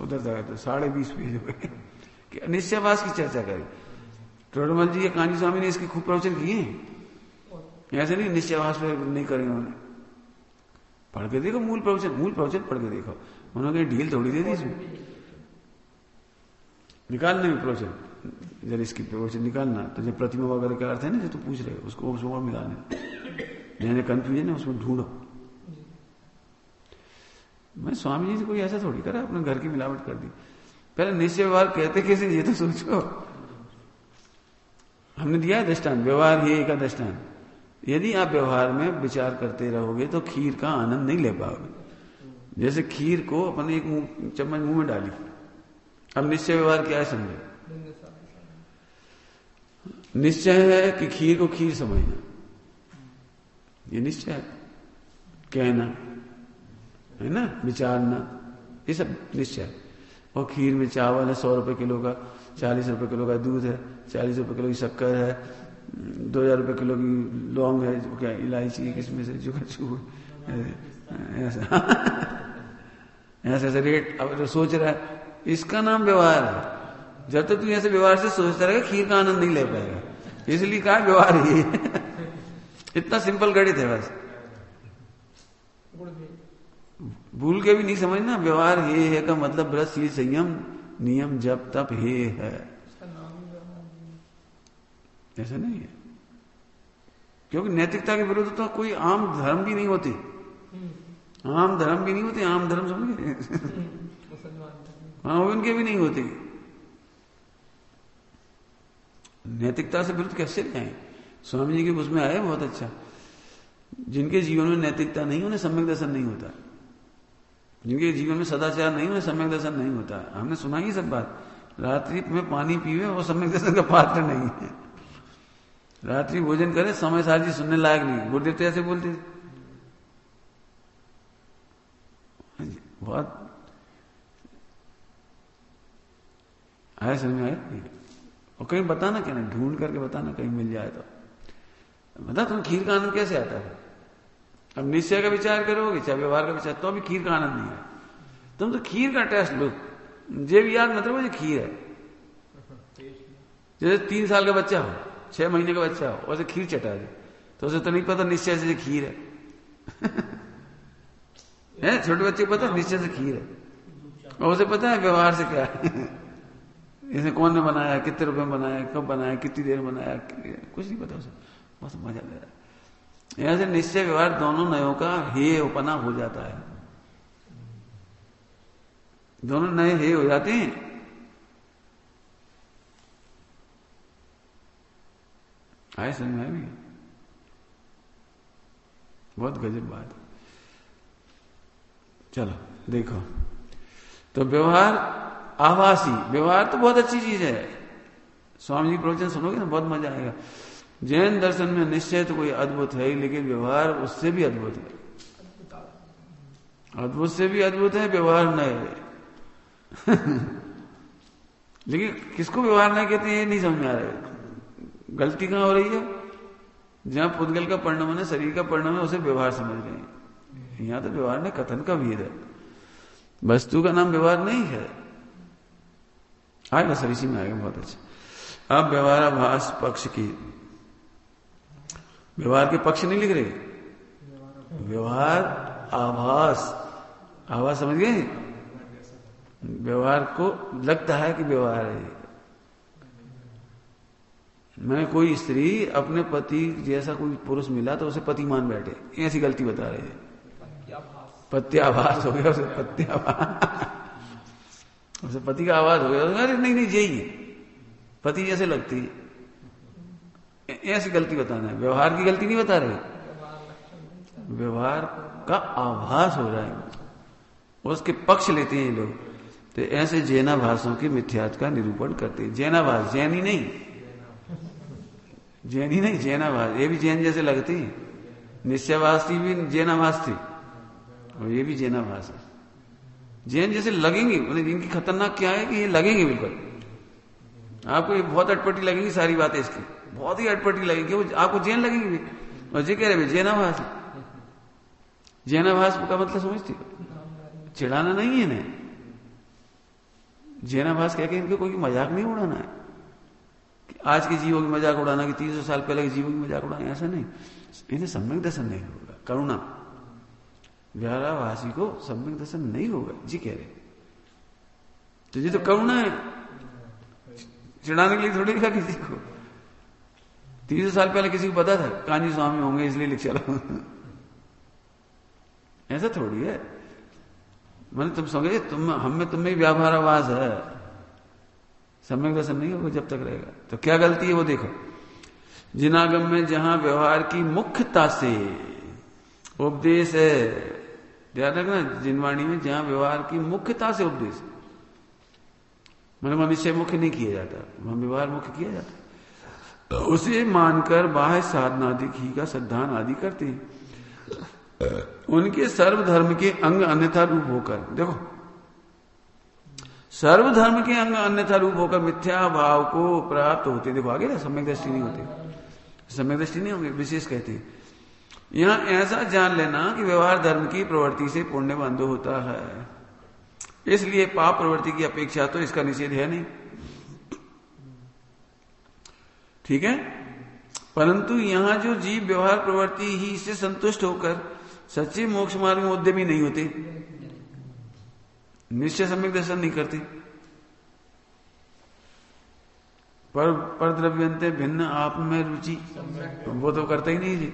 उधर जाए तो 20.5 पेज हो गए। निश्चयवास की चर्चा करें। टोडरमल जी या कांजी स्वामी ने इसके खूब प्रवचन किए, ऐसे नहीं निश्चयवास पे नहीं करेंगे। उन्होंने पढ़ के देखो, मूल प्रवचन पढ़ के देखो। उन्होंने ढील थोड़ी दे दी इसमें। निकालना भी प्रवचन, जब इसकी प्रवचन निकालना तो जब प्रतिमा वगैरह का अर्थ है ना, जो तो पूछ रहे हो उसको और मिलाने, जिन्हें कंफ्यूजन है उसमें ढूंढो। मैं स्वामी जी से कोई ऐसा थोड़ी करा, अपने घर की मिलावट कर दी। पहले निश्चय व्यवहार कहते कैसे ये तो सोचो। हमने दिया है दृष्टांत, व्यवहार ये का दृष्टांत। यदि आप व्यवहार में विचार करते रहोगे तो खीर का आनंद नहीं ले पाओगे। जैसे खीर को अपन एक चम्मच मुंह में डाली, अब निश्चय व्यवहार क्या है समझे? निश्चय है कि खीर को खीर समझना, ये निश्चय है। कहना है ना, विचारना, ये सब निश्चय है। और खीर में चावल है 100 रुपए किलो का, 40 रुपए किलो का दूध है, 40 रुपए किलो की शक्कर है, 2000 रुपए किलो की लौंग है, क्या इलायची किसमें से जुगचू ऐसा ऐसे रेट। अब सोच रहा है, इसका नाम व्यवहार है। जब तक तू ऐसे व्यवहार से सोचता रहेगा खीर का आनंद नहीं ले पाएगा। इसलिए कहा व्यवहार ही इतना सिंपल गणित है बस, भूल के भी नहीं समझना। व्यवहार हे है का मतलब व्रत शील संयम नियम जप तप हे है, ऐसा नहीं है। क्योंकि नैतिकता के विरुद्ध तो कोई आम धर्म भी नहीं होती, आम धर्म भी नहीं होते। आम धर्म समझ गए? हाँ, उनके भी नहीं होते। नैतिकता से विरुद्ध कैसे जाए? स्वामी जी के उसमें आए बहुत अच्छा, जिनके जीवन में नैतिकता नहीं उन्हें सम्यक दर्शन नहीं होता, जिनके जीवन में सदाचार नहीं उन्हें सम्यक दर्शन नहीं होता। हमने सुना ही सब बात। रात्रि में पानी पीवे वो सम्यक दर्शन का पात्र नहीं है। रात्रि भोजन करे समय सार जी सुनने लायक नहीं। गुरुदेव तो ऐसे बोलते बहुत आया, समझ में आया? और कहीं बताना, क्या नहीं ढूंढ करके बताना, कहीं मिल जाए तो बता। तुम खीर का आनंद कैसे आता है? अब निश्चय का विचार करोगे चाहे व्यवहार का विचार, तो अभी खीर का आनंद नहीं है। तुम तो खीर का टेस्ट लो, जे भी याद मतलब ये खीर है। जैसे 3 साल का बच्चा हो, 6 महीने का बच्चा हो, वैसे खीर चटा दे तो उसे तो नहीं पता निश्चय से खीर है। छोटे बच्चे को पता निश्चय से खीर है, और उसे पता है व्यवहार से क्या है। इसे कौन ने बनाया, कितने रुपए में बनाया, कब बनाया, कितनी देर में बनाया, कुछ नहीं पता उसे, बस मजा ले रहा है। यहां से निश्चय व्यवहार दोनों नयों का हे उपना हो जाता है, दोनों नए हे हो जाते हैं। आए समझ में भी बहुत गजब बात। चलो देखो, तो व्यवहार आभासी व्यवहार तो बहुत अच्छी चीज है। स्वामी जी प्रवचन सुनोगे ना बहुत मजा आएगा। जैन दर्शन में निश्चय तो कोई अद्भुत है ही, लेकिन व्यवहार उससे भी अद्भुत है, अद्भुत से भी अद्भुत है। व्यवहार नए है। लेकिन किसको व्यवहार नहीं कहते हैं ये नहीं समझ में आ रहा है। गलती कहां हो रही है? जहां पुद्गल का परिणाम है, शरीर का परिणाम है, उसे व्यवहार समझ रहे हैं। यहां तो व्यवहार में कथन का भेद है, वस्तु का नाम व्यवहार नहीं है। आएगा सर, इसी में आएगा बहुत अच्छा। अब व्यवहाराभास पक्ष की, व्यवहार के पक्ष नहीं लिख रहे, व्यवहार आभास, आभास समझ गए? व्यवहार को लगता है कि व्यवहार है। मैंने कोई स्त्री अपने पति जैसा कोई पुरुष मिला तो उसे पति मान बैठे, ऐसी गलती बता रहे हैं। पत्याभास हो गया उसे, पत्याभास उसे पति का आवाज हो गया। अरे नहीं नहीं यही है, पति जैसे लगती है, ऐसी गलती बताना है। व्यवहार की गलती नहीं बता रहे, व्यवहार का आभास हो रहा है, उसके पक्ष लेते हैं ये लोग। तो ऐसे जैनाभासों के मिथ्यात्व का निरूपण करते हैं। जैनाभास, जैनी नहीं, जैनी नहीं, जैनाभास। ये भी जैन जैसे लगती, निश्चयभास थी भी जैनाभास थी, और ये भी जैनाभास है। जैन जैसे लगेंगे, इनकी खतरनाक क्या है कि ये लगेंगे बिल्कुल आपको, ये बहुत अटपटी लगेंगी सारी बातें इसकी, बहुत ही अटपटी लगेंगी, वो आपको जैन लगेंगी भी। और जी कह रहे जैनाभास, जैनाभास का मतलब समझती हो? चिढ़ाना नहीं है इन्हें। जैनाभास कह के इनको कोई मजाक नहीं उड़ाना है कि आज के जीवों की मजाक उड़ाना, कि 300 साल पहले के जीवों की मजाक उड़ाना, ऐसा नहीं। इन्हें सम्यक दर्शन नहीं होगा, करुणा। व्यवहाराभासी को सम्यक दर्शन नहीं होगा, जी कह रहे। तो ये तो करुणा है, चिढ़ाने के लिए थोड़ी लिखा किसी को। 300 साल पहले किसी को पता था कांजी स्वामी होंगे इसलिए लिख चला, ऐसा थोड़ी है। मैंने तुम समझे, तुम हम में तुम्हें व्यापाराभास है, सम्यक दर्शन नहीं होगा जब तक रहेगा। तो क्या गलती है वो देखो। जिनागम में जहां व्यवहार की मुख्यता से उपदेश है, ध्यान रखना, जिनवाणी में जहां व्यवहार की मुख्यता से उपदेश, मतलब निश्चय मुख्य नहीं किया जाता, वहां व्यवहार मुख्य किया जाता, तो उसे मानकर बाह्य साधना आदि ही का सिद्धांत आदि करते हैं। उनके सर्वधर्म के अंग अन्यथा रूप होकर, देखो सर्वधर्म के अंग अन्यथा रूप होकर मिथ्या भाव को प्राप्त होते, देखो आगे ना, सम्यक दृष्टि नहीं होते, सम्यक दृष्टि नहीं होंगे, विशेष कहते हैं। यहां ऐसा जान लेना कि व्यवहार धर्म की प्रवृत्ति से पुण्य बंध होता है, इसलिए पाप प्रवृत्ति की अपेक्षा तो इसका निषेध है नहीं, ठीक है। परंतु यहां जो जीव व्यवहार प्रवृत्ति ही से संतुष्ट होकर सच्चे मोक्ष मार्ग में उद्यमी नहीं होते, निश्चय सम्यक दर्शन नहीं करते, पर द्रव्यंते भिन्न आप में रुचि, वो तो करता ही नहीं जी,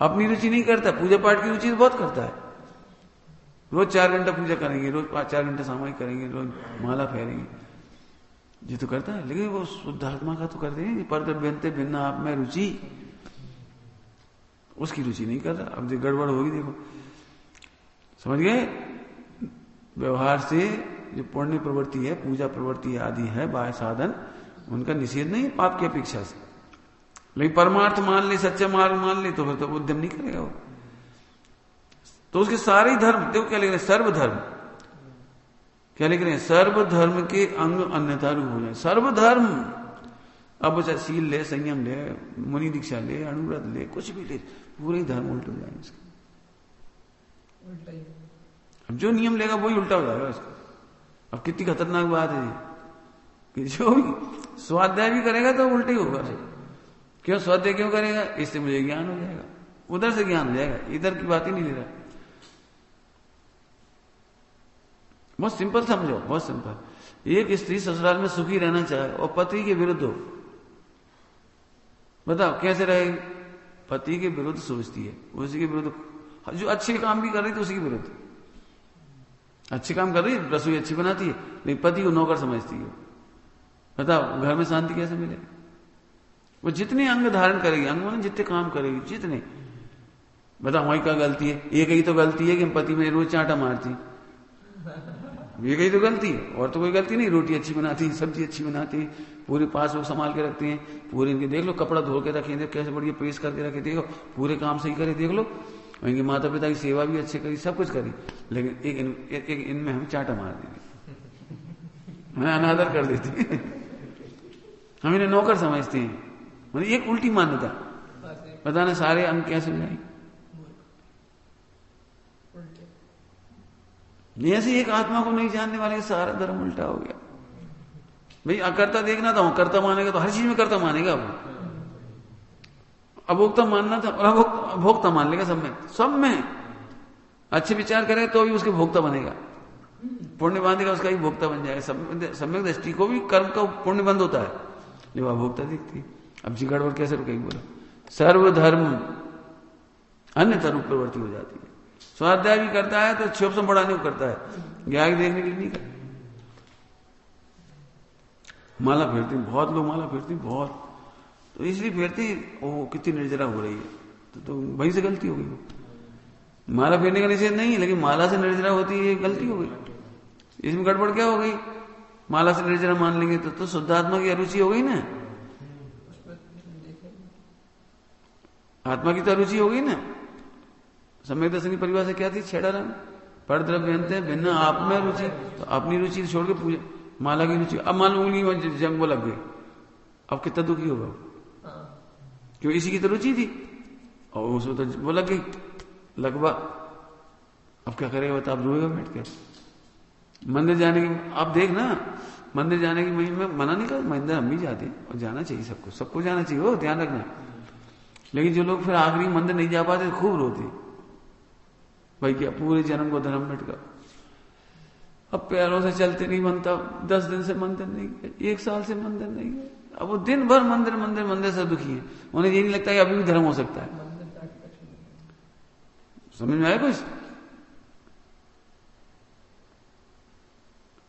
अपनी रुचि नहीं करता, पूजा पाठ की रुचि तो बहुत करता है, रोज 4 घंटा पूजा करेंगे, रोज 4 घंटा सामूहिक करेंगे, रोज माला फेरेंगे, ये तो करता है, लेकिन वो शुद्ध आत्मा का तो करते नहीं, पर द्रव्यंते भिन्न आप में रुचि, उसकी रुचि नहीं कर रहा। अब जो गड़बड़ होगी देखो, समझ गए, व्यवहार से जो पुण्य प्रवृत्ति है, पूजा प्रवृत्ति आदि है, बाह्य साधन, उनका निषेध नहीं पाप की अपेक्षा से, लेकिन परमार्थ मान ले, सच्चा मार्ग मान ले, तो फिर तो उद्यम नहीं करेगा वो, तो उसके सारे धर्म देखो क्या लिख रहे हैं, सर्वधर्म, क्या लिख रहे हैं, सर्वधर्म के अंग अन्यथा रूप हो जाए, सर्वधर्म, अब बच्चा शील ले, संयम ले, मुनि दीक्षा ले, अनुव्रत ले, कुछ भी ले, पूरे धर्म उल्टे हो जाए इसके, अब जो नियम लेगा वही उल्टा हो जाएगा इसका। अब कितनी खतरनाक बात है कि जो भी स्वाध्याय भी करेगा तो उल्टे ही होगा, क्यों स्वाध्याय क्यों करेगा, इससे मुझे ज्ञान हो जाएगा, उधर से ज्ञान हो जाएगा, इधर की बात ही नहीं ले रहा। बहुत सिंपल समझो, बहुत सिंपल, एक स्त्री ससुराल में सुखी रहना चाहे और पति के विरुद्ध हो, बताओ कैसे रहेगी, पति के विरुद्ध सोचती है, उसी के विरुद्ध, जो अच्छे काम भी कर रही थी उसी के विरुद्ध, अच्छे काम कर रही है, रसोई अच्छी बनाती है, लेकिन पति को नौकर समझती है, बताओ घर में शांति कैसे मिलेगी। वो जितने अंग धारण करेगी, अंग में जितने काम करेगी, जितने, बताओ वही का गलती है, एक ही तो गलती है कि पति में रोज चांटा मारती, ये कहीं तो गलती है, और तो कोई गलती नहीं, रोटी अच्छी बनाती है, सब्जी अच्छी बनाती है, पूरे पास लोग संभाल के रखते हैं, पूरे इनके देख लो कपड़ा धो के रखे, कैसे बढ़िया प्रेस करके रखे, देखो पूरे काम सही करे, देख लो इनके माता पिता की सेवा भी अच्छे करी, सब कुछ करी, लेकिन एक इनमें हम चांटा मार देंगे, हमें अनादर कर देते हैं, हम इन्हें नौकर समझते हैं, मतलब एक उल्टी मान्यता, बताना सारे अंग कैसे हो जाएंगे। ऐसे एक आत्मा को नहीं जानने वाले का सारा धर्म उल्टा हो गया। भाई अकर्ता देखना था, कर्ता मानेगा तो हर चीज में कर्ता मानेगा, वो अभोक्ता मानना था और अभोक्ता मान लेगा, सब में अच्छे विचार करे तो भी उसके भोक्ता बनेगा, पुण्य बांधेगा उसका ही भोक्ता बन जाएगा। सम्यक दृष्टि को भी कर्म का पुण्य बंद होता है, जो अभोक्ता दिखती है। अब जी गड़बड़ कैसे रुकेगी, बोला सर्वधर्म अन्यथा रूप प्रवृत्ति हो जाती है। स्वाध्याय भी करता है तो क्षोभ से बढ़ाने को करता है, ज्ञान देखने के लिए नहीं करता। माला फेरती, बहुत लोग माला फेरती, बहुत, तो इसलिए फेरती, ओह कितनी निर्जरा हो रही है, तो वहीं से गलती हो गई। माला फेरने का निषेध नहीं, लेकिन माला से निर्जरा होती है, गलती हो गई। इसमें गड़बड़ क्या हो गई, माला से निर्जरा मान लेंगे तो शुद्धात्मा की अरुचि हो गई ना, आत्मा की तो अरुचि हो गई ना। सम्यक दर्शन की परिभाषा क्या थी, छेड़ा पर द्रव्यंते भिन्न आप में रुचि, तो अपनी रुचि छोड़ के पूजा माला की रुचि। अब मान लो उंगली जंग वो लग गई, अब कितना दुखी होगा, क्यों इसी की तो रुचि थी और उसमें तो वो लग गई लगवा, अब क्या करेगा बता, अब रोएगा बैठ के। मंदिर जाने की, आप देख ना, मंदिर जाने की मैं मना नहीं कर, मंदिर हम भी जाते हैं और जाना चाहिए, सबको जाना चाहिए, वो ध्यान रखना। लेकिन जो लोग फिर आखिरी मंदिर नहीं जा पाते खूब रोते, भाई क्या पूरे जन्म को धर्म मिट गया, अब पैरों से चलते नहीं बनता, 10 दिन से मंदिर नहीं गए, 1 साल से मंदिर नहीं गए, अब वो दिन भर मंदिर मंदिर मंदिर से दुखी है। उन्हें ये नहीं लगता कि अभी भी धर्म हो सकता है। समझ में आया कुछ?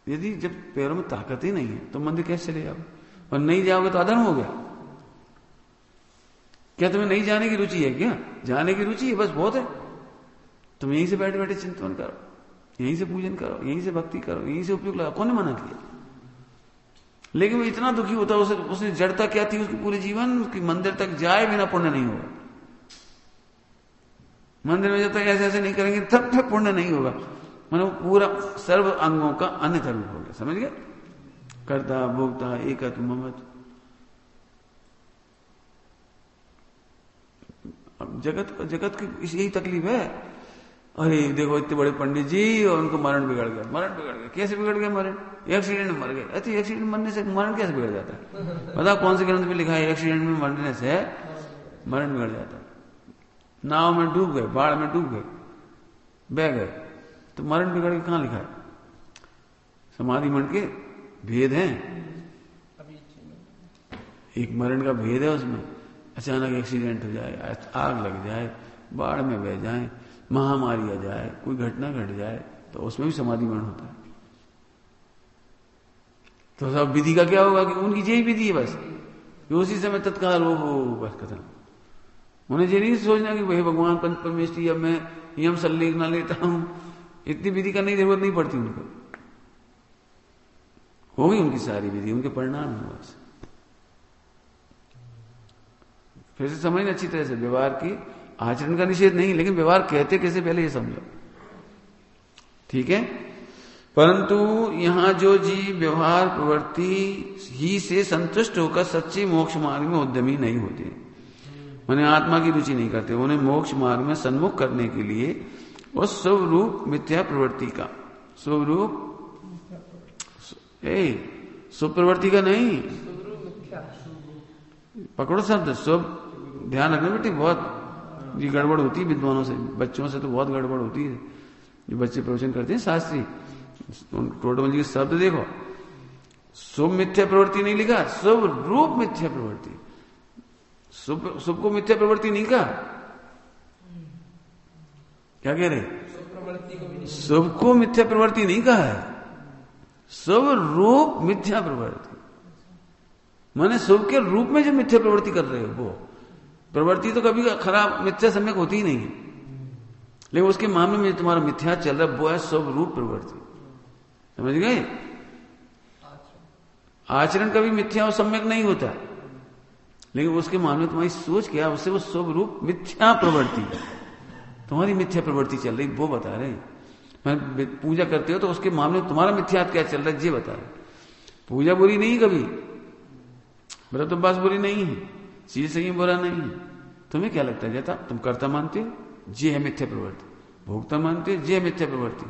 यदि जब पैरों में ताकत ही नहीं है तो मंदिर कैसे चले जाओगे, और नहीं जाओगे तो अधर्म हो गया। क्या तुम्हें नहीं जाने की रुचि है? क्या जाने की रुचि है? बस बहुत है। तुम यहीं से बैठे बैठे चिंतन करो, यहीं से पूजन करो, यहीं से भक्ति करो, यहीं से उपयोग लगाओ। कौन ने मना किया? लेकिन वो इतना दुखी होता, उसने जड़ता क्या थी उसकी पूरे जीवन की, मंदिर तक जाए बिना पुण्य नहीं होगा। मंदिर में जब तक ऐसे ऐसे नहीं करेंगे तब तक पुण्य नहीं होगा। मतलब पूरा सर्व अंगों का अन्यथा रूप हो गया। समझ गए? कर्ता भोक्ता एकत्व ममत्व। अब जगत की यही तकलीफ है। अरे देखो इतने बड़े पंडित जी और उनको मरण बिगड़ गया। मरण बिगड़ गया, कैसे बिगड़ गया मरण? एक्सीडेंट में मर गए। अच्छा एक्सीडेंट मरने से मरण कैसे बिगड़ जाता है? बताओ कौन से ग्रंथ में लिखा है एक्सीडेंट में मरने से मरण बिगड़ जाता है? नाव में डूब गए, बाढ़ में डूब गए, बह गए, तो मरण बिगड़ के कहां लिखा है? समाधि मरण के भेद हैं, एक मरण का भेद है उसमें। अचानक एक्सीडेंट हो जाए, आग लग जाए, बाढ़ में बह जाए, महामारी आ जाए, कोई घटना घट जाए, तो उसमें भी समाधि मरण होता है। तो सब विधि का क्या होगा कि उनकी यही विधि है बस, कि उसी समय तत्काल वो हो, बस खत्म। उन्हें ये नहीं सोचना कि भाई भगवान पंच परमेश्वरी अब मैं यम सल्लेख ना लेता हूं, इतनी विधि करने की जरूरत नहीं पड़ती उनको। होगी उनकी सारी विधि, उनके परिणाम है बस। फिर से समझना अच्छी तरह से, व्यवहार की आचरण का निषेध नहीं, लेकिन व्यवहार कहते कैसे पहले ये समझो, ठीक है? परंतु यहां जो जीव व्यवहार प्रवृत्ति ही से संतुष्ट होकर सच्चे मोक्ष मार्ग में उद्यमी नहीं होते, माने आत्मा की रुचि नहीं करते, उन्हें मोक्ष मार्ग में सन्मुख करने के लिए उस स्वरूप मिथ्या प्रवृत्ति का, स्वरूप सुप्रवृत्ति का नहीं, पकड़ो शब्द शुभ, ध्यान रखना बेटी, बहुत ये गड़बड़ होती है विद्वानों से, बच्चों से तो बहुत गड़बड़ होती है। जो बच्चे प्रवचन करते हैं शास्त्री, टोटल जी शब्द देखो, शुभ मिथ्या प्रवृत्ति नहीं लिखा, शुभ रूप मिथ्या प्रवृत्ति। शुभ को मिथ्या प्रवृत्ति नहीं कहा, क्या कह रहे? शुभ को मिथ्या प्रवृत्ति नहीं कहा है, शुभ रूप मिथ्या प्रवृत्ति, माने शुभ के रूप में जो मिथ्या प्रवृत्ति कर रहे हो वो प्रवृत्ति तो कभी खराब मिथ्या सम्यक होती ही नहीं है, लेकिन उसके मामले में तुम्हारा मिथ्या चल रहा है वो है शुभ रूप प्रवृत्ति। समझ गए? आचरण कभी मिथ्या और सम्यक नहीं होता, लेकिन उसके मामले में तुम्हारी सोच क्या, उससे वो शुभ रूप मिथ्या प्रवृत्ति, तुम्हारी मिथ्या प्रवृत्ति चल रही, वो बता रहे हैं। मैं पूजा करते हो तो उसके मामले में तुम्हारा मिथ्या क्या चल रहा है ये बता रहे। पूजा बुरी नहीं, कभी व्रत उपवास बुरी नहीं है, चीज सही बुरा नहीं है। तुम्हें क्या लगता है जैसा तुम कर्ता मानते हो ये है मिथ्या प्रवृत्ति, भोक्ता मानते हो ये है मिथ्या प्रवृत्ति।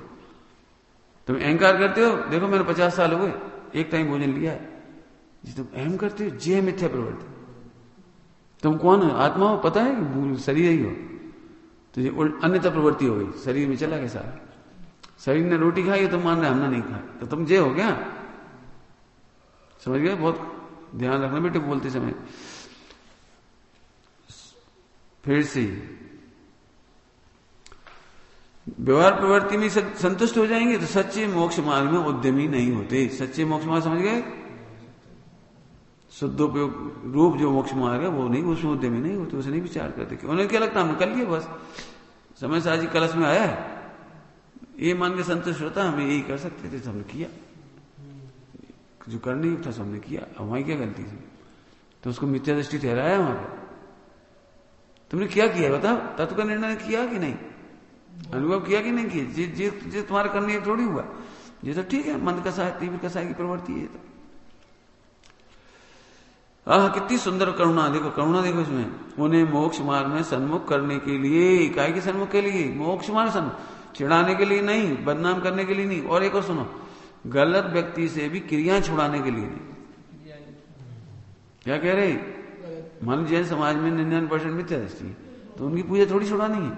तुम अहंकार करते हो, देखो मैंने 50 साल हो गए एक टाइम भोजन लिया है, जी तुम अहम करते हो ये है मिथ्या प्रवृत्ति। तुम कौन हो? आत्मा हो, पता है कि शरीर ही हो, तो ये अन्यथा प्रवृत्ति हो गई, शरीर में चला गया सारा। शरीर ने रोटी खाई, तुम मान रहे हमने नहीं खाई, तो तुम जे हो गया। समझ गए? बहुत ध्यान रखना बेटे बोलते समय। फिर से व्यवहार प्रवृत्ति में संतुष्ट हो जाएंगे तो सच्चे मोक्ष मार्ग में उद्यमी नहीं होते। सच्चे मोक्ष मार्ग समझ गए? शुद्धोपयोग रूप जो मोक्ष मार्ग है वो नहीं, उसमें उद्यमी नहीं होते, उसे नहीं विचार करते। उन्हें क्या लगता हमने कर लिया बस, समय साजी कलश में आया है, ये मान के संतुष्ट होता हमें यही कर सकते थे तो हमने किया, जो करनी था हमने किया, अब वहां क्या गलती थी? तो उसको मिथ्या दृष्टि ठहराया वहां पर। तुमने क्या किया बताओ? तत्व का निर्णय किया कि नहीं? अनुभव किया कि नहीं किया? जे तुम्हारा करने थोड़ी हुआ, ये तो ठीक है, मंद कसाय तीव्र कसाय की प्रवृत्ति है। तो कितनी सुंदर करुणा, देखो करुणा देखो इसमें। उन्हें मोक्ष मार्ग में सन्मुख करने के लिए, काय के सन्मुख के लिए? मोक्ष मार्ग सन्मुख, चिढ़ाने के लिए नहीं, बदनाम करने के लिए नहीं, और एक और सुनो, गलत व्यक्ति से भी क्रियाएं छुड़ाने के लिए नहीं। क्या कह रहे? मान जैन समाज में 99% मिथ्या दृष्टि, तो उनकी पूजा थोड़ी छुड़ानी है,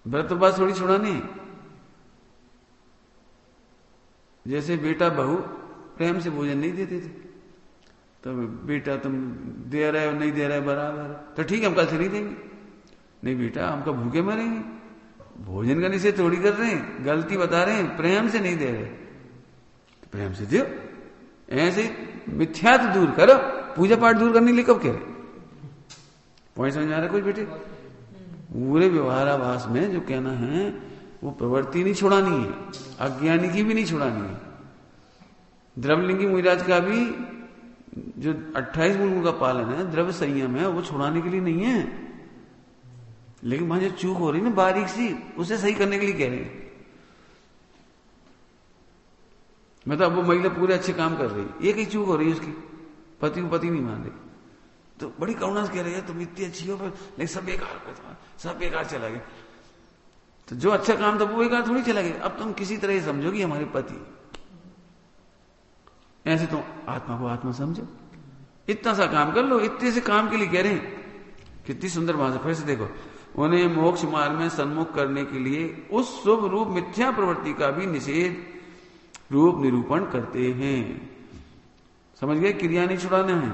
व्रत उपवास थोड़ी छुड़ानी है। जैसे बेटा बहू प्रेम से भोजन नहीं देते थे, तो बेटा तुम दे रहे हो नहीं दे रहे बराबर, तो ठीक है हम कल से नहीं देंगे। नहीं बेटा हम कब भूखे मरेंगे, भोजन का निषेध थोड़ी कर रहे हैं, गलती बता रहे हैं, प्रेम से नहीं दे रहे, तो प्रेम से दो। ऐसे मिथ्यात्व दूर करो, पूजा पाठ दूर करने के लिए कब कह रहे? पॉइंट समझ में आ रहा है कुछ बेटे? पूरे व्यवहाराभास में जो कहना है वो प्रवृत्ति नहीं छुड़ानी है, अज्ञानी की भी नहीं छुड़ानी है। द्रव्यलिंगी मुनिराज का भी जो 28 गुणों का पालन है, द्रव्य संयम है, वो छुड़ाने के लिए नहीं है, लेकिन वहां जो चूक हो रही है ना बारीक सी, उसे सही करने के लिए कह रहे हैं। मतलब वो महिला पूरे अच्छे काम कर रही, एक ही चूक हो रही है उसकी, पति को पति नहीं मान रही, तो बड़ी करुणा से कह रही है तुम इतनी अच्छी हो, लेकिन सब बेकार कर, सब बेकार चला गया। तो जो अच्छा काम था वो बेकार थोड़ी चला गया। अब तुम किसी तरह समझोगी हमारे पति, ऐसे तो आत्मा को आत्मा समझो, इतना सा काम कर लो, इतने से काम के लिए कह रहे हैं। कितनी सुंदर भाषा। फिर से देखो, उन्हें मोक्ष मार्ग में सन्मुख करने के लिए उस शुभ रूप मिथ्या प्रवृत्ति का भी निषेध रूप निरूपण करते हैं। समझ गए? क्रिया नहीं छुड़ाना है,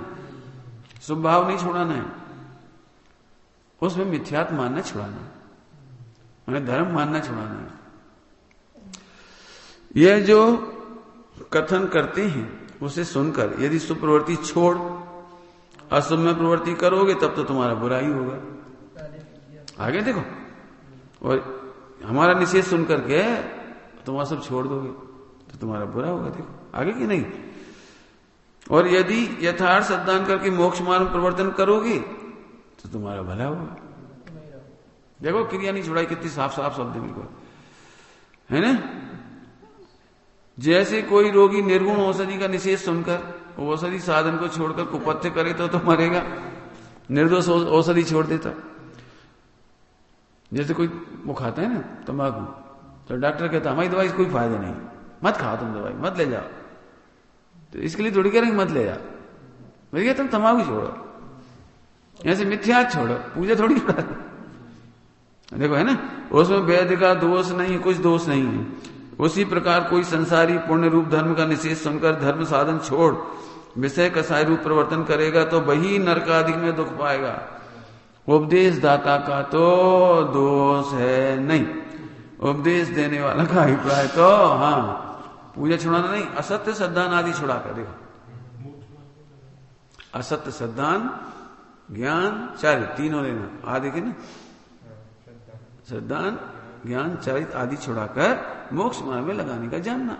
शुभ भाव नहीं छुड़ाना है, उसमें मिथ्यात्व मानना छुड़ाना है, उन्हें धर्म मानना छुड़ाना है। यह जो कथन करते हैं उसे सुनकर यदि शुभ प्रवृत्ति छोड़ अशुभ में प्रवृत्ति करोगे तब तो तुम्हारा बुरा ही होगा। आगे देखो, और हमारा निषेध सुनकर के तुम अशुभ छोड़ दोगे तो तुम्हारा बुरा होगा। देखो आगे की नहीं। और यदि यथार्थ सद्दान करके मोक्ष मार्ग में प्रवर्तन करोगे तो तुम्हारा भला होगा। देखो क्रिया नहीं छुड़ाई, कितनी साफ साफ शब्द बिल्कुल है ना। जैसे कोई रोगी निर्गुण औषधि का निषेध सुनकर औषधि साधन को छोड़कर कुपथ्य करे तो मरेगा, निर्दोष औषधि छोड़ देता। जैसे कोई वो खाता है ना तंबाकू, तो डॉक्टर कहता हमारी दवाई से कोई फायदा नहीं, मत खाओ तुम दवाई, मत ले जाओ। तो इसके लिए थोड़ी कह रहे मत ले जाओ, भैया तुम तंबाकू छोड़ो, ऐसे मिथ्या छोड़ो, पूजा थोड़ी छोड़ा। देखो है ना, उसमें वेद का दोष नहीं है, कुछ दोष नहीं है। उसी प्रकार कोई संसारी पुण्य रूप धर्म का निषेध सुनकर धर्म साधन छोड़ विषय कसाय रूप प्रवर्तन करेगा तो वही नरकादि में दुख पाएगा। उपदेश दाता का तो दोष है नहीं, उपदेश देने वाला का अभिप्राय तो हाँ पूजा छुड़ाना नहीं, असत्य सद्दान आदि छुड़ा कर। देखो असत्य सद्दान ज्ञान चरित तीनों लेना, आदि के ना सद्दान ज्ञान चरित आदि छुड़ाकर मोक्ष मार्ग में लगाने का जानना।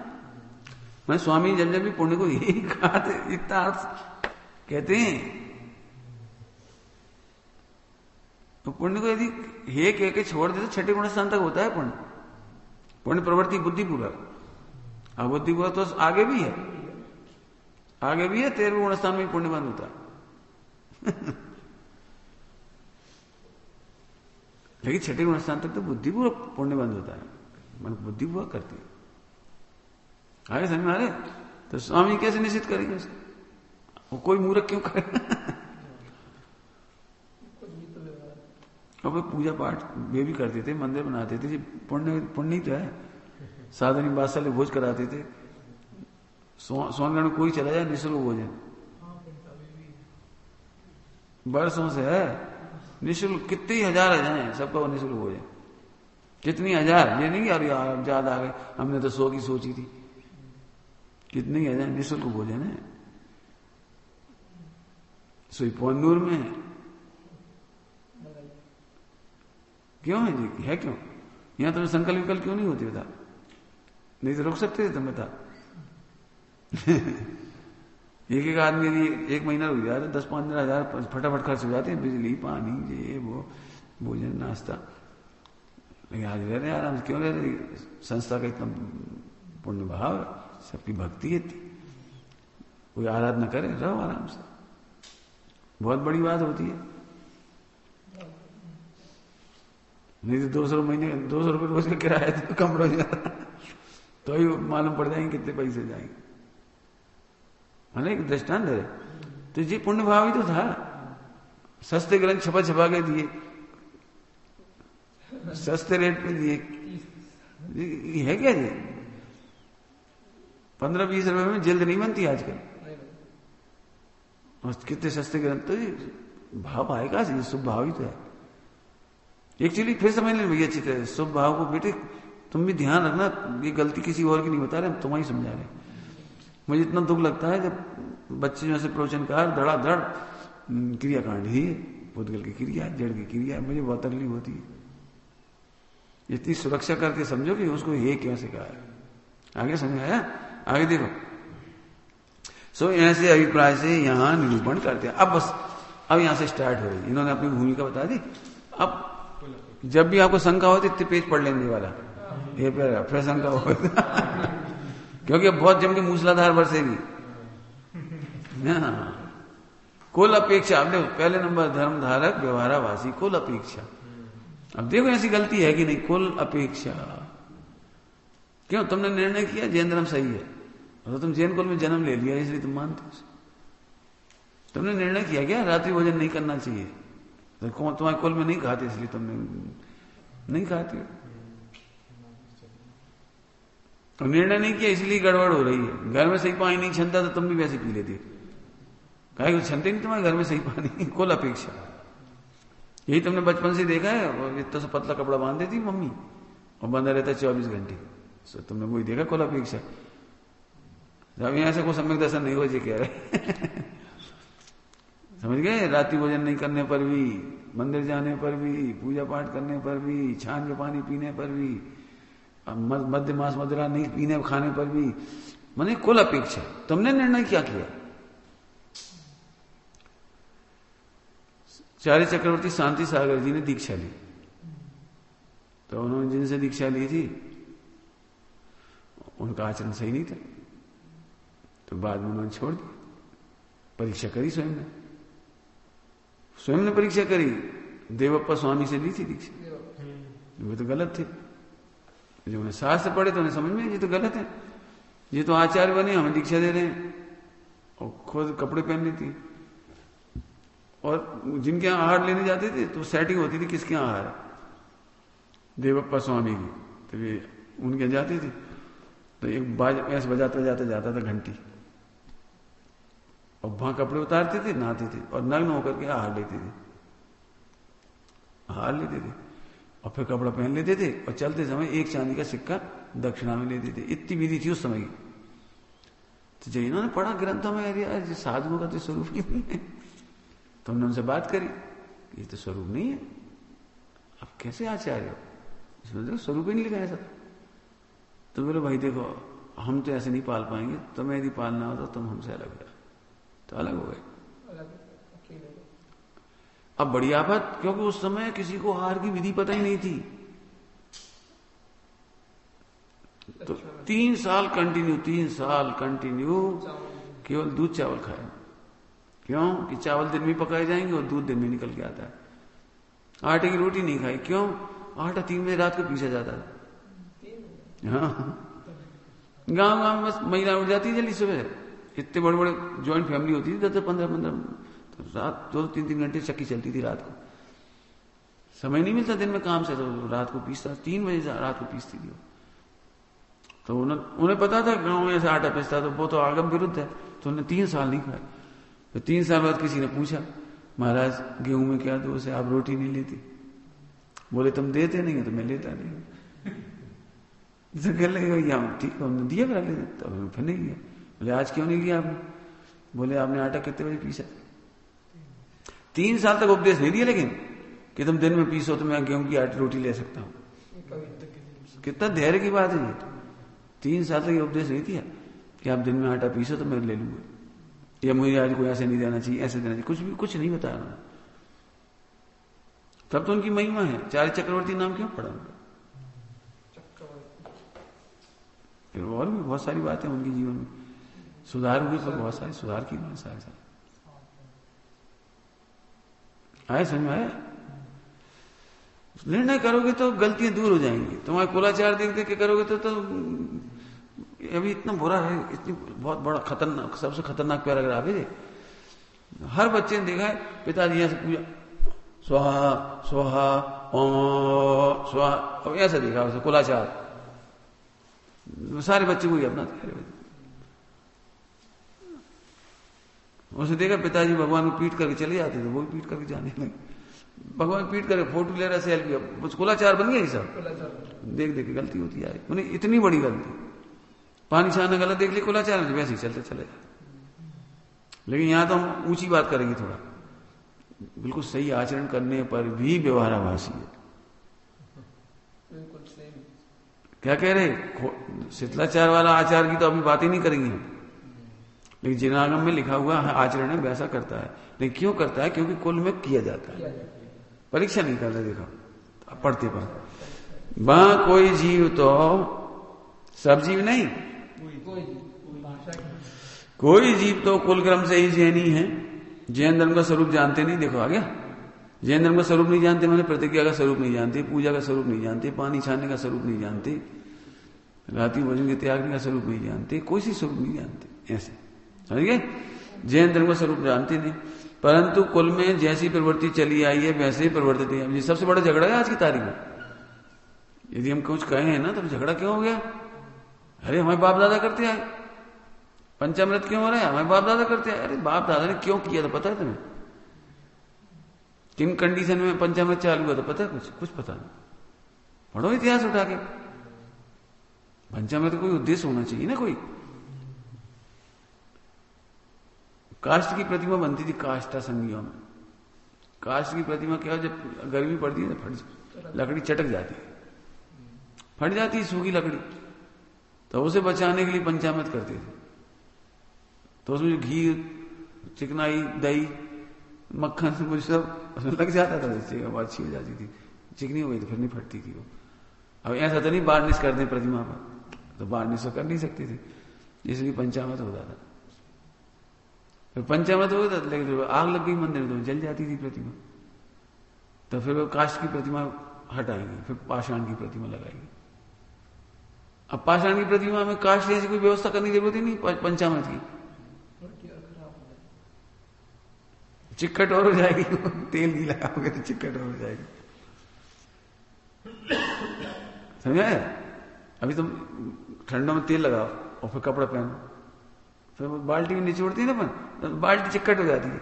मैं स्वामी जब भी पुण्य को यही कहा थे, इतना अर्थ कहते हैं। तो पुण्य को यदि हे कह के छोड़ दे तो छठे गुण स्थान तक होता है पुण्य। पुण्य प्रवृत्ति बुद्धिपूर्वक, अबुद्धिपूर्वक तो आगे भी है, आगे भी है, 13वें गुण स्थान में पुण्य बंद होता है। लेकिन छठे गुण स्थान तक तो बुद्धिपूर्वक पुण्य बंद होता है, मन बुद्धिपूर्वक करती है। आगे समझ में आ रहे? तो स्वामी कैसे निश्चित करेंगे उसको? वो कोई मूर्ख क्यों करे? और पूजा पाठ वे भी करते थे, मंदिर बनाते थे, पुण्य पुण्य ही तो है। साधनी बादशाह भोज कराते थे, सोनगढ़ में कोई चला जाए निःशुल्क भोजन, बरसों से है निःशुल्क। कितनी हजार आ जाए सबका वो निःशुल्क भोजन, कितनी हजार, ये नहीं यार ज्यादा आ गए, हमने तो 100 की सोची थी। कितनी हजार निःशुल्क भोजन है। सुईपोन्नूर में क्यों है जी, है क्यों? यहां तुम्हें संकल्प विकल्प क्यों नहीं होती बता? नहीं तो रुक सकते थे तुम बता। एक आदमी यदि 1 महीना रुक जाए तो 10-15 हजार फटाफट खर्च हो जाते हैं, बिजली पानी ये वो भोजन नाश्ता। लेकिन आज रह रहे आराम से, क्यों रह रहे? संस्था का इतना पुण्य भाव, सबकी भक्ति है, कोई आराधना करे, रहो आराम से, बहुत बड़ी बात होती है। नहीं तो 200 महीने 200 रुपये रोज का किराया तो कम रोज जाता, तो ही मालूम पड़ जाएंगे कितने पैसे जाएंगे। मैंने एक दृष्टांत है, तो ये पुण्य भाव ही तो था। सस्ते ग्रंथ छपा छपा के दिए, सस्ते रेट पे दिए, ये है क्या? जी 15-20 रुपए में जल्द नहीं बनती आजकल, और कितने सस्ते ग्रंथ। तो भाव आएगा, ये शुभ भाव ही तो है। एक्चुअली फिर समझ लेना भैया अच्छी तरह, शुभ भाव को बेटे तुम भी ध्यान रखना, ये गलती किसी और की नहीं बता रहे, हम तुम्हारी समझा रहे। मुझे इतना दुख लगता है जब बच्चे जो ऐसे प्रवचनकार धड़ाधड़ क्रियाकांड ही पुद्गल की क्रिया, जड़ की क्रिया, मुझे बहुत तकलीफ होती है। इतनी सुरक्षा करके समझो कि उसको ये क्यों सिखाया। आगे समझ आया? आगे देखो। सो ऐसे अभिप्राय से यहां निरूपण करते हैं। अब बस अब यहां से स्टार्ट हो रही, इन्होंने अपनी भूमिका बता दी। अब जब भी आपको शंका होती इतने पेज पढ़ लेने वाला, ये फिर शंका हो क्योंकि अब बहुत जम के मूसलाधार बरसेगी। कुल अपेक्षा, अब देखो पहले नंबर धर्म धारक व्यवहारावासी, कुल अपेक्षा। अब देखो ऐसी गलती है कि नहीं, कुल अपेक्षा। क्यों? तुमने निर्णय किया जैन धर्म सही है, तो तुम जैन कुल में जन्म ले लिया इसलिए तुम मानते हो। तुमने निर्णय किया क्या रात्रि भोजन नहीं करना चाहिए, तो तुम्हारे कुल में नहीं खाते इसलिए तुमने नहीं खाते हो। तो निर्णय नहीं किया इसलिए गड़बड़ हो रही है। घर में सही पानी नहीं छनता तो तुम भी वैसे पी लेते, कहे कुछ छनते नहीं तुम्हारे घर में सही पानी। कुल अपेक्षा यही तुमने बचपन से देखा है। और इतना सा पतला कपड़ा बांध देती मम्मी और बंधा रहता 24 घंटे, तो तुमने वही देखा कुल अपेक्षा। जब यहां से कोई सम्यक दर्शन नहीं हो जे कह रहे समझ गए? रात्रि भोजन नहीं करने पर भी, मंदिर जाने पर भी, पूजा पाठ करने पर भी, छान के पानी पीने पर भी, मध्य मांस मदिरा नहीं पीने खाने पर भी, माने कुल अपेक्षा। तुमने निर्णय क्या किया? चार्य चक्रवर्ती शांति सागर जी ने दीक्षा ली, तो उन्होंने जिनसे दीक्षा ली थी उनका आचरण सही नहीं था, तो बाद में उन्होंने छोड़ दिया। परीक्षा करी स्वयं ने परीक्षा करी। देवप्पा स्वामी से ली थी दीक्षा, वो तो गलत थे। जो उन्हें शास्त्र पढ़े तो उन्हें समझ में ये तो गलत है, ये तो आचार्य बने हमें दीक्षा दे रहे हैं और खुद कपड़े पहन लेती है। और जिनके यहाँ आहार लेने जाते थे तो सेटिंग होती थी किसके यहाँ आहार है, देवप्पा स्वामी की, तो वे उनके जाते थे तो एक बाज ऐसे बजाता जाता था घंटी, और वहां कपड़े उतारते थे, नहाते थे और नग्न होकर के आहार लेते थे और फिर कपड़ा पहन लेते थे और चलते समय एक चांदी का सिक्का दक्षिणा में लेते थे। इतनी विधि थी उस समय की। तो जब इन्होंने पढ़ा ग्रंथों में यार साधुओं का तो स्वरूप ही नहीं है, तो हमने उनसे बात करी, ये तो स्वरूप नहीं है, आप कैसे आचार्य हो, इसमें देखो स्वरूप ही नहीं लिखा ऐसा। तो बोले भाई देखो हम तो ऐसे नहीं पाल पाएंगे, तुम्हें यदि पालना हो तो तुम हमसे अलग हो। तो अलग हो गए। अब बड़ी आफत, क्योंकि उस समय किसी को आहार की विधि पता ही नहीं थी। तो 3 साल कंटिन्यू केवल दूध चावल खाए। क्यों? कि चावल दिन में पकाए जाएंगे और दूध दिन में निकल के आता है। आटे की रोटी नहीं खाई। क्यों? आटा 3 बजे रात को पीसा जाता है। हाँ, गांव में बस महिला उठ जाती है जल्दी सुबह। इतने बड़े बड़े ज्वाइंट फैमिली होती थी, 10-15 तो रात 2-3 घंटे चक्की चलती थी रात को। समय नहीं मिलता दिन में काम से, तो रात को पीसता, 3 बजे रात को पीसती थी। तो उन्हें पता था गांव में ऐसे आटा पीसता, तो वो तो आगम विरुद्ध है, तो उन्हें 3 साल नहीं खाए। तो 3 साल बाद किसी ने पूछा, महाराज गेहूं में क्या दोष है, आप रोटी नहीं लेती? बोले तुम देते नहीं हो तो मैं लेता नहीं। तो कह लगे ठीक है, हमने दिया करा लेते, तो फिर नहीं लिया। बोले आज क्यों नहीं लिया आपने? बोले आपने आटा कितने बजे पीसा? 3 साल तक उपदेश नहीं दिया, लेकिन कि तुम दिन में पीसो तो मैं गेहूं की आटे रोटी ले सकता हूं। कितना धैर्य की बात है ये। 3 साल तक ये उपदेश नहीं दिया कि आप दिन में आटा पीसो तो मैं ले लूंगा, या मुझे आज को ऐसे नहीं देना चाहिए, ऐसे देना चाहिए, कुछ नहीं बताया। तब तो उनकी महिमा है। चार्य चक्रवर्ती नाम क्यों पड़ा उनका? फिर और भी बहुत सारी बातें उनके जीवन में सुधार हुए, पर बहुत सारे सुधार की बात सारे आए, समझ में आया? निर्णय करोगे तो गलतियां दूर हो जाएंगी। तुम्हारे कुलाचार देख देख के करोगे तो अभी इतना बुरा है, इतनी बहुत बड़ा खतरनाक, सबसे खतरनाक पैराग्राफ है। हर बच्चे ने देखा है पिताजी यहां से पूजा स्वाहा स्वाहा ओम स्वाहा, अब ऐसा देखा उसे कुलाचार, सारे बच्चे वही अपना उसे देखा पिताजी भगवान को पीट करके चले जाते थे, वो भी पीट करके जाने लगे। भगवान पीट करके फोटो ले रहा है, सेल्फी, कुलाचार बन गया ये सब। देख देख के गलती होती है उन्हें, इतनी बड़ी गलती। पानी छानने गलत देख ली कुलाचार में, वैसे ही चलते चले जाए। लेकिन यहां तो हम ऊंची बात करेंगे थोड़ा, बिल्कुल सही आचरण करने पर भी व्यवहाराभासी है। क्या कह रहे, शिथिलाचार वाला आचार की तो अभी बात ही नहीं करेंगे हम, लेकिन जिनागम में लिखा हुआ आचरण है वैसा करता है। लेकिन क्यों करता है, क्योंकि कुल में किया जाता है, परीक्षा नहीं करते। देखो पढ़ते पर वहां कोई जीव तो, सब जीव नहीं, कोई जीव तो कुल क्रम से ही जैनी है। जैन धर्म का स्वरूप जानते नहीं, देखो आ गया, जैन धर्म का स्वरूप नहीं जानते, मैंने प्रतिज्ञा का स्वरूप नहीं जानते, पूजा का स्वरूप नहीं जानते, पानी छानने का स्वरूप नहीं जानते, रात्रि भोजन के त्यागने का स्वरूप नहीं जानते, कोई सी स्वरूप नहीं जानते, ऐसे समझ गए। जैन धर्म का स्वरूप जानते नहीं, परंतु कुल में जैसी प्रवृत्ति चली आई है वैसे ही प्रवर्तित है। ये सबसे बड़ा झगड़ा है आज की तारीख में। यदि हम कुछ कहें ना तो झगड़ा क्यों हो गया, अरे हमारे बाप दादा करते आए, पंचामृत क्यों हो रहा है, हमारे बाप दादा करते आए। अरे बाप दादा ने क्यों किया था पता है तुम्हें, किन कंडीशन में पंचामृत चालू हुआ था पता है, कुछ पता नहीं, पढ़ो इतिहास उठा के। पंचामृत कोई उद्देश्य होना चाहिए ना, कोई काष्ठ की प्रतिमा बनती थी काष्ठा संधियों में। काष्ठ की प्रतिमा क्या, जब गर्मी पड़ती है तो लकड़ी चटक जाती है, फट जाती है सूखी लकड़ी, तो उसे बचाने के लिए पंचामृत करते थे। तो उसमें घी, चिकनाई, दही, मक्खन मुझे सब उसमें लग जाता था, जैसे वो अच्छी हो जाती थी, चिकनी हो गई तो फिर नहीं फटती थी वो। अब ऐसा तो नहीं बार्निश कर दें प्रतिमा पर, तो बार्निश तो कर नहीं सकते थे, इसलिए पंचामृत होता था। फिर पंचामृत होता था, लेकिन आग लग गई मंदिर तो जल जाती थी प्रतिमा, तो फिर वो काष्ठ की प्रतिमा हटाएंगे, फिर पाषाण की प्रतिमा लगाएंगे। अब पाषाण की प्रतिमा में काष्ठ जैसी कोई व्यवस्था करने की जरूरत ही नहीं पंचामृत की, चिक्कट और हो जाएगी, तेल भी लगाओगे तो चिक्कट और हो जाएगी, समझा। अभी तुम ठंडों में तेल लगाओ और फिर कपड़ा पहनो, फिर बाल्टी में निचोड़ती है ना, तो बाल्टी चिक्कट हो जाती है।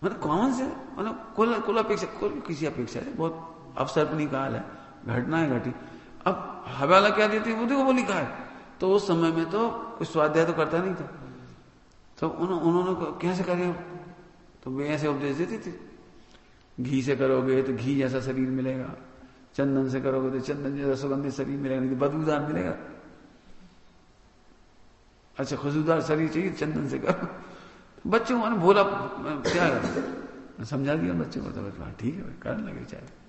मतलब कॉमन से, मतलब कुल अपेक्षा, कुल किसी अपेक्षा है, बहुत अवसर्पणी काल है, घटना है घटी। अब हवाला क्या देती है वो देखो, वो लिखा है। तो उस समय में तो कुछ स्वाध्याय तो करता नहीं था, तो उन्होंने कैसे करे, तो वे ऐसे उपदेश देते थे, घी से करोगे तो घी जैसा शरीर मिलेगा, चंदन से करोगे तो चंदन जैसा सुगंधित शरीर मिलेगा, नहीं तो बदबूदार मिलेगा। अच्छा खुशबूदार शरीर चाहिए, चंदन से करो। बच्चों को भोला क्या कर समझा दिया बच्चों को, तो ठीक है भाई करने लगे चाहे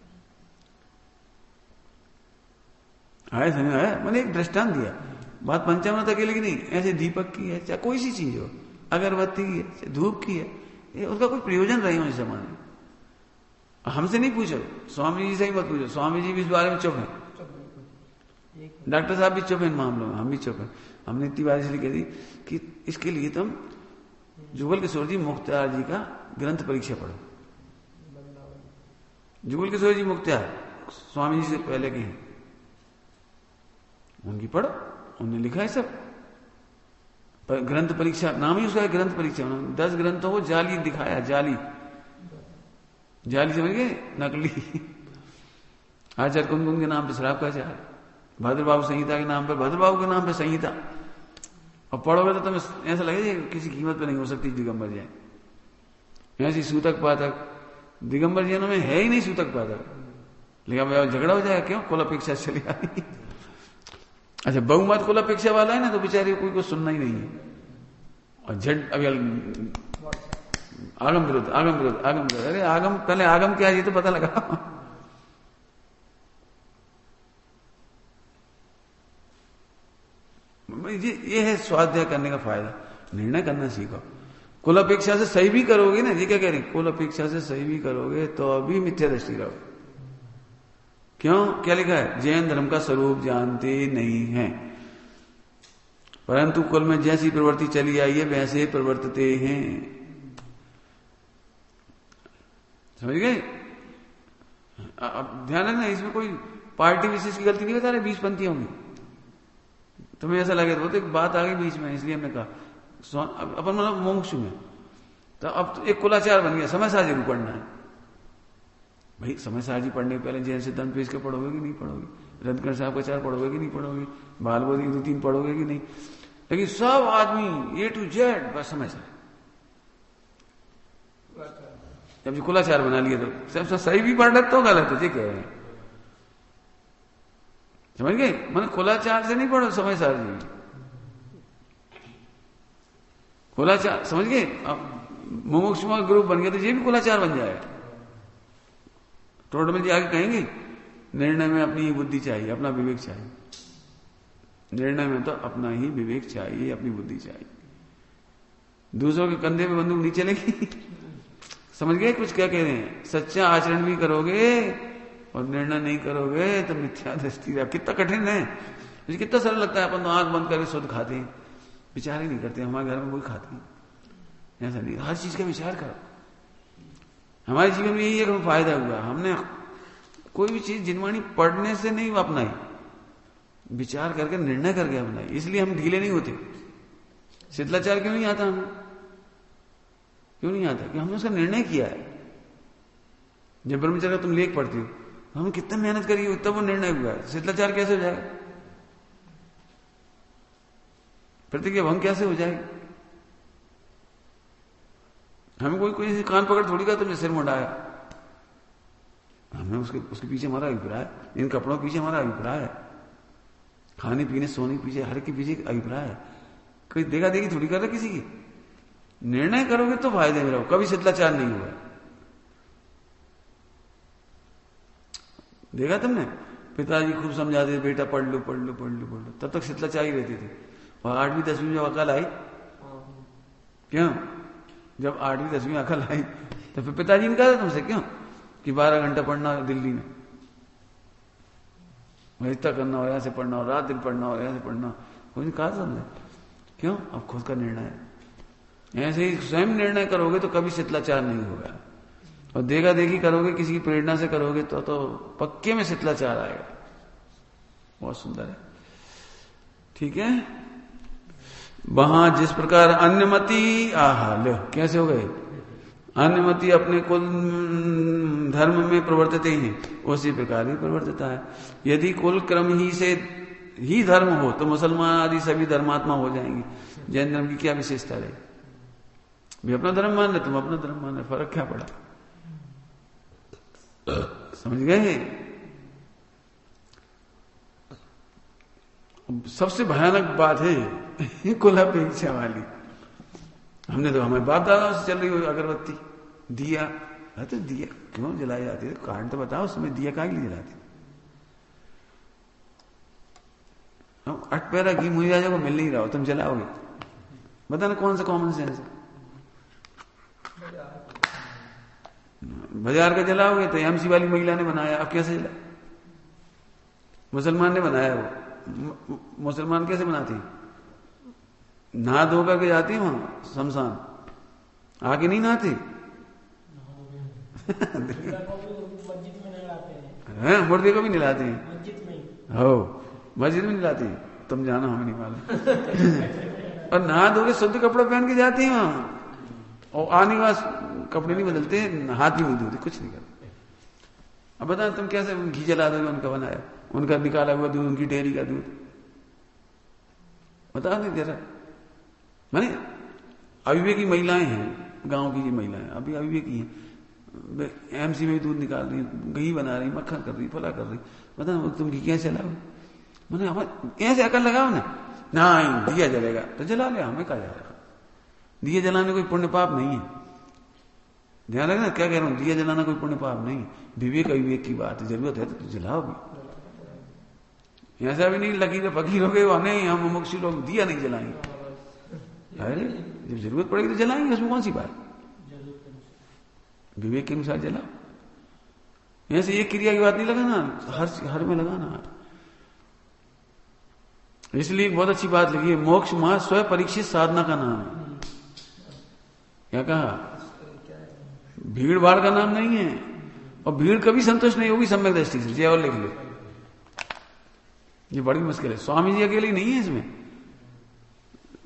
आए, समझ आया। मैंने एक दृष्टांत दिया, बात पंचामृत अकेले की नहीं, ऐसे दीपक की है, चाहे कोई सी चीज हो, अगरबत्ती की है, चाहे धूप की है, ये उसका कोई प्रयोजन रही हो इस जमाने में। हमसे नहीं पूछो, स्वामी जी से ही मत पूछो, स्वामी जी भी इस बारे में चुप है, डॉक्टर साहब भी चुप है इन मामलों में, हम भी चुप है। हमने इतनी बार इसलिए कह दी कि इसके लिए तुम जुगल किशोर जी मुख्तार जी का ग्रंथ परीक्षा पढ़ो। जुगल किशोर जी मुख्तार स्वामी जी से पहले के हैं, उनकी पढ़ो, उन्होंने लिखा है सब। पर ग्रंथ परीक्षा नाम ही उसका है, ग्रंथ परीक्षा। उन्होंने 10 ग्रंथों को जाली दिखाया, जाली समझ गए, नकली। आचार्य कुमकुम के नाम पे शराब का आचार, भद्रबाबू संहिता के नाम पर, भद्रबाबू के नाम पे संहिता। और पढ़ोगे तो तुम्हें ऐसा लगेगा किसी कीमत पे नहीं हो सकती दिगंबर जैन। ऐसी सूतक पातक दिगंबर जैनों में है ही नहीं सूतक पातक, लेकिन झगड़ा हो जाएगा क्यों, कुल अपेक्षा चली आई। अच्छा बहुमत कुल अपेक्षा वाला है ना, तो बेचारे कोई को सुनना ही नहीं है, और झट अभी आगम विरुद्ध, आगम विरुद्ध, आगम विरुद्ध। अरे आगम, पहले आगम क्या है ये तो पता लगा। ये है स्वाध्याय करने का फायदा, निर्णय करना सीखो। कुल अपेक्षा से सही भी करोगे ना, ये क्या कह रहे हैं, कुल अपेक्षा से सही भी करोगे तो अभी मिथ्या दृष्टि रहो। क्यों, क्या लिखा है, जैन धर्म का स्वरूप जानते नहीं है, परंतु कुल में जैसी प्रवृत्ति चली आई है वैसे प्रवर्तते हैं। समझ गए। अब ध्यान रखना, इसमें कोई पार्टी विशेष की गलती नहीं बता रहे, 20 पंक्तियां होंगी, तुम्हें ऐसा लगे तो एक बात आ गई बीच में, इसलिए हमने कहा अपन मतलब मोक्षु में, तो अब तो एक कुलाचार बन गया, समय साथ जरूर पढ़ना है। भाई समय सार जी पढ़ने के पहले जैन सिद्धांत पेश के पढ़ोगे कि नहीं पढ़ोगे, रत्नकर साहब का चार पढ़ोगे कि नहीं पढ़ोगे, बालबोधी 2-3 पढ़ोगे कि नहीं, लेकिन सब आदमी A to Z बस समय सार। जब जी कुलाचार बना लिया तो सब सही भी पढ़ रहे तो गलत है, ठीक है, समझ गए। मैंने कुलाचार से नहीं पढ़ो समय सार जी, कुलाचार समझ गए। अब मुमुक्षुमा ग्रुप बन गया तो ये भी कुलाचार बन जाए। टोटल में जी आगे कहेंगे निर्णय में अपनी ही बुद्धि चाहिए, अपना विवेक चाहिए, निर्णय में तो अपना ही विवेक चाहिए, अपनी बुद्धि चाहिए। दूसरों के कंधे पे बंदूक नहीं चलेगी। समझ गए कुछ क्या कह रहे हैं। सच्चा आचरण भी करोगे और निर्णय नहीं करोगे तो मिथ्या दृष्टि। कितना कठिन है, मुझे कितना सरल लगता है। अपन तो आंख बंद करके शुद्ध खाते हैं, विचार ही नहीं करते। हमारे घर में कोई खाते हैं ऐसा नहीं, हर चीज का विचार करो। हमारे जीवन में यही एक फायदा हुआ, हमने कोई भी चीज जिनवाणी पढ़ने से नहीं अपनाई, विचार करके निर्णय करके अपनाई। इसलिए हम ढीले नहीं होते। शिथिलाचार क्यों नहीं आता हमें, क्यों नहीं आता? कि हमने उसका निर्णय किया है। जब ब्रह्मचर्य का तुम लेख पढ़ती हो, हमने कितना मेहनत करी हो, तब वो निर्णय हुआ है। शिथिलाचार कैसे हो जाएगा, प्रतिक्रिया भंग कैसे हो जाएगी? हमें कोई कान पकड़ थोड़ी का तुमने सिर मुड़ाया, हमें उसके पीछे हमारा अभिप्राय, इन कपड़ों के पीछे हमारा अभिप्राय है, खाने पीने सोने के पीछे, हर के पीछे अभिप्राय है। कोई देखा देखी थोड़ी कर रहा किसी की। निर्णय करोगे तो फायदे में रहो, कभी शिथिलाचार नहीं हुआ। देखा तुमने, पिताजी खूब समझाते, बेटा पढ़ लो पढ़ लो पढ़ लो पढ़ लो, तब तक शिथिलाचार ही रहते थे। और 8वीं 10वीं में अकल आई, क्यों? जब 8वीं 10वीं में अकल आई तो फिर पिताजी ने कहा था तुमसे क्यों कि 12 घंटा पढ़ना दिल्ली में, इतना करना हो, ऐसे पढ़ना हो, रात दिन पढ़ना हो, ऐसे पढ़ना, कोई कहा था तुमने? क्यों? अब खुद का निर्णय है। ऐसे ही स्वयं निर्णय करोगे तो कभी शिथिलाचार नहीं होगा। और देखा देखी करोगे, किसी की प्रेरणा से करोगे तो पक्के में शिथिलाचार आएगा। बहुत सुंदर है, ठीक है। वहां जिस प्रकार अन्यमति, लो कैसे हो गए, अन्यमति अपने कुल धर्म में प्रवर्तित हैं, उसी प्रकार ही प्रवर्तिता है। यदि कुल क्रम ही से ही धर्म हो तो मुसलमान आदि सभी धर्मात्मा हो जाएंगे। जैन धर्म की क्या विशेषता है? भी अपना धर्म मान रहे, तुम अपना धर्म मान रहे, फर्क क्या पड़ा? समझ गए? सबसे भयानक बात है कुलापेक्षा वाली। हमने तो हमारे बाप दादा से चल रही हो अगरबत्ती, दिया, तो दिया क्यों जलाई जाती है? कारण तो बताओ, उसमें दिया काहे के लिए जलाती? हम 8 पैरा घी मुझे को मिल नहीं रहा हो, तुम जलाओगे? बताना कौन सा कॉमन सेंस है? बाजार का जलाओगे तो एमसी वाली महिला ने बनाया, अब कैसे जला? मुसलमान ने बनाया। वो मुसलमान कैसे बनाती? नहा धो करके जाती है वहां शमशान, आगे नहीं नहाती। मुर्दे को भी नहलाते हैं, हो मस्जिद में नहलाती है, तुम जाना, हमें नहीं मालूम। और नहा धो के शुद्ध कपड़ा पहन के जाती है वहां, और आने के बाद कपड़े नहीं बदलते, हाथ भी नहीं धोते, कुछ नहीं करते। अब बता तुम कैसे घी जला दोगे उनका बनाया, उनका निकाला हुआ दूध, उनकी डेयरी का दूध, बता दे जरा। माने अविवेकी महिलाएं हैं, गांव की महिलाएं अभी अविवेकी हैं, एमसी में दूध निकाल रही, घी बना रही, मक्खन कर रही, फला कर रही, बता तुम घी कैसे जलाओ? मैंने ऐसे अकल लगाओ ना, नहीं दिया जलेगा तो जला ले, हमें कहा जाएगा? दिया जलाने कोई पुण्य पाप नहीं है, ध्यान रखना क्या कह रहा हूं। दिया जलाना कोई पुण्य पाप नहीं, विवेक अविवेक की बात है। जरूरत है तो जलाओ भी, ऐसा भी नहीं लकीर फकीर हो गए नहीं, हम मुमुक्षु लोग दिया नहीं जलाएंगे। अरे जब जरूरत पड़ेगी तो जलाएंगे, उसमें कौन सी बात? विवेक के अनुसार जलाओ। ऐसे एक क्रिया की बात नहीं लगाना, हर में लगाना। इसलिए बहुत अच्छी बात लगी है, मोक्ष मां स्वयं परीक्षित साधना का नाम है। क्या कहा? भीड़ भाड़ का नाम नहीं है, और भीड़ कभी संतुष्ट नहीं होगी सम्यक दृष्टि से। जय और लिख लो, ये बड़ी मुश्किल है। स्वामी जी अकेले नहीं है इसमें,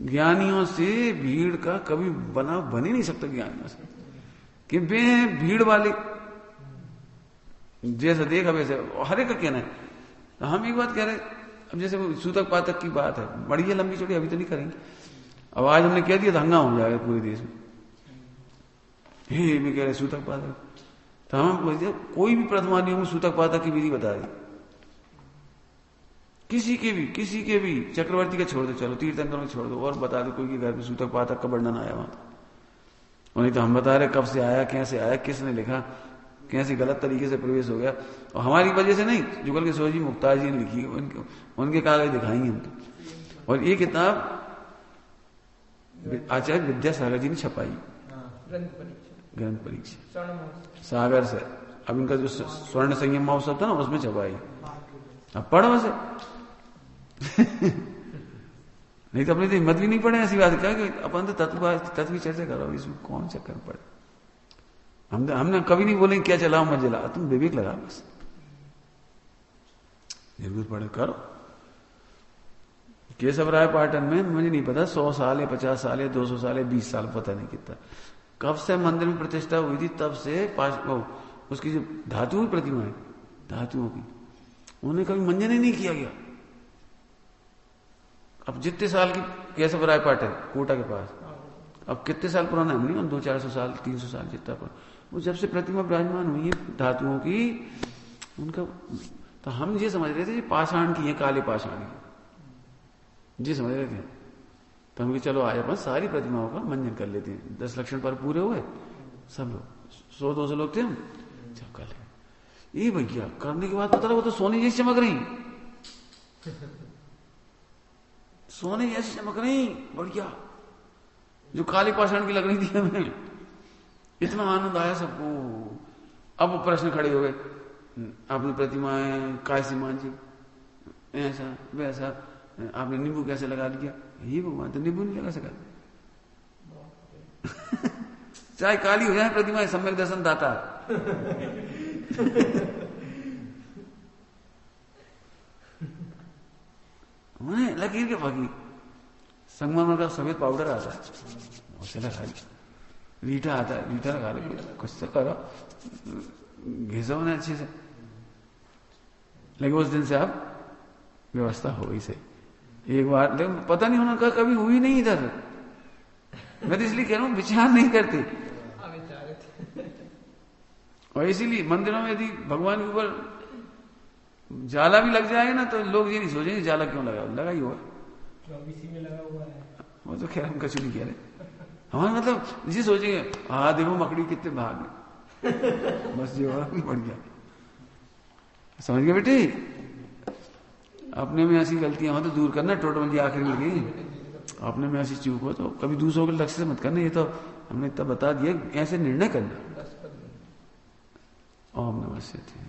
ज्ञानियों से भीड़ का कभी बन ही नहीं सकता। ज्ञानियों से कि वे भीड़ वाले, जैसा देखा वैसे, हर एक का कहना है। तो हम एक बात कह रहे, अब जैसे वो सूतक पातक की बात है, बड़ी है लंबी चौड़ी, अभी तो नहीं करेंगे। अब आज हमने कह दिया तो हंगामा हो जाएगा पूरे देश में, भी कह रहे सूतक पातक। तो हम बोलते कोई भी प्रथमानियों में सूतक पातक की विधि बता दी, किसी के भी चक्रवर्ती का छोड़ दो, चलो तीर्थंकर में छोड़ दो, और बता दो कोई के घर में सूतक पातक का वर्णन आया वहां। नहीं तो हम बता रहे कब से आया, कैसे आया, किसने लिखा, कैसे गलत तरीके से प्रवेश हो गया। और हमारी वजह से नहीं, जुगल किशोर जी मुक्तार जी ने लिखी, उनके कागज दिखाएंगे हम तो। और ये किताब आचार्य विद्यासागर जी ने छपाई, ग्रंथ परीक्षा सागर से। अब इनका जो स्वर्ण संयम महोत्सव था ना, उसमें छपाई। अब पढ़ो वैसे नहीं तो अपने तो हिम्मत भी नहीं पड़े ऐसी बात क्या, कि अपन तो तत्व की चर्चा करो, इसमें कौन चक्कर पड़े। हमने कभी नहीं बोले क्या चलाओ मत जलाओ, तुम विवेक लगा, बस जरूरत पड़े करो। केशव राय पाटन में मुझे नहीं पता 100 साल या 50 साल या 200 साल या 20 साल, पता नहीं कितना, कब से मंदिर में प्रतिष्ठा हुई थी, तब से उसकी जो धातु प्रतिमा है, धातुओं की, उन्हें कभी मंजन ही नहीं किया गया। अब जितने साल की केशव राय पाटन कोटा के पास, अब कितने साल पुराना है, नहीं 200-400 साल 300 साल जितना पुराना, वो जब से प्रतिमा विराजमान हुई है धातुओं की उनका, तो हम ये समझ रहे थे ये पाषाण की है, काले पाषाण की जी समझ रहे थे। तो हम चलो आज अपन सारी प्रतिमाओं का मंजन कर लेते हैं, 10 लक्षण पर पूरे हुए सब लोग, 100-200 लोग थे हम, चल कर ले। ये भैया करने के बाद पता लगा वो तो सोने जैसी चमक रही, सोने जैसी चमक रही बढ़िया, जो काली पाषाण की लग रही थी हमें। इतना आनंद आया सबको। अब वो प्रश्न खड़े हो गए, आपने प्रतिमाएं कैसे मांझी, ऐसा वैसा, आपने नींबू कैसे लगा दिया, ये भगवान तो नींबू नहीं लगा सका चाहे काली हो जाए प्रतिमा, सम्यक दर्शन दाता लकीर के फकीर। संगमरमर का सफेद पाउडर आता है, उसे लगा लिया, रीठा आता है, रीठा लगा लो, कुछ तो करो, घिसो उन्हें अच्छे से। लेकिन उस दिन से अब व्यवस्था हो गई सही। एक बार लेकिन पता नहीं उन्होंने कभी हुई नहीं इधर, मैं तो इसलिए कह रहा हूं विचार नहीं करते। और इसीलिए मंदिरों में यदि भगवान के ऊपर जाला भी लग जाएगा ना, तो लोग ये नहीं सोचेंगे जाला क्यों लगा ही होगा, में लगा हुआ है। वो तो खैर हम कछु नहीं कह रहे, हमारा मतलब जी सोचेंगे हाँ देखो मकड़ी कितने भाग में बस ये बढ़ गया। समझ गए बेटे, अपने में ऐसी गलतियां हो तो दूर करना, टोटल जी आखिर में लगी, अपने में ऐसी चूक हो तो कभी दूसरों के लक्ष्य से मत करना। ये तो हमने इतना बता दिया, ऐसे निर्णय करना। ओम नमः शिवाय।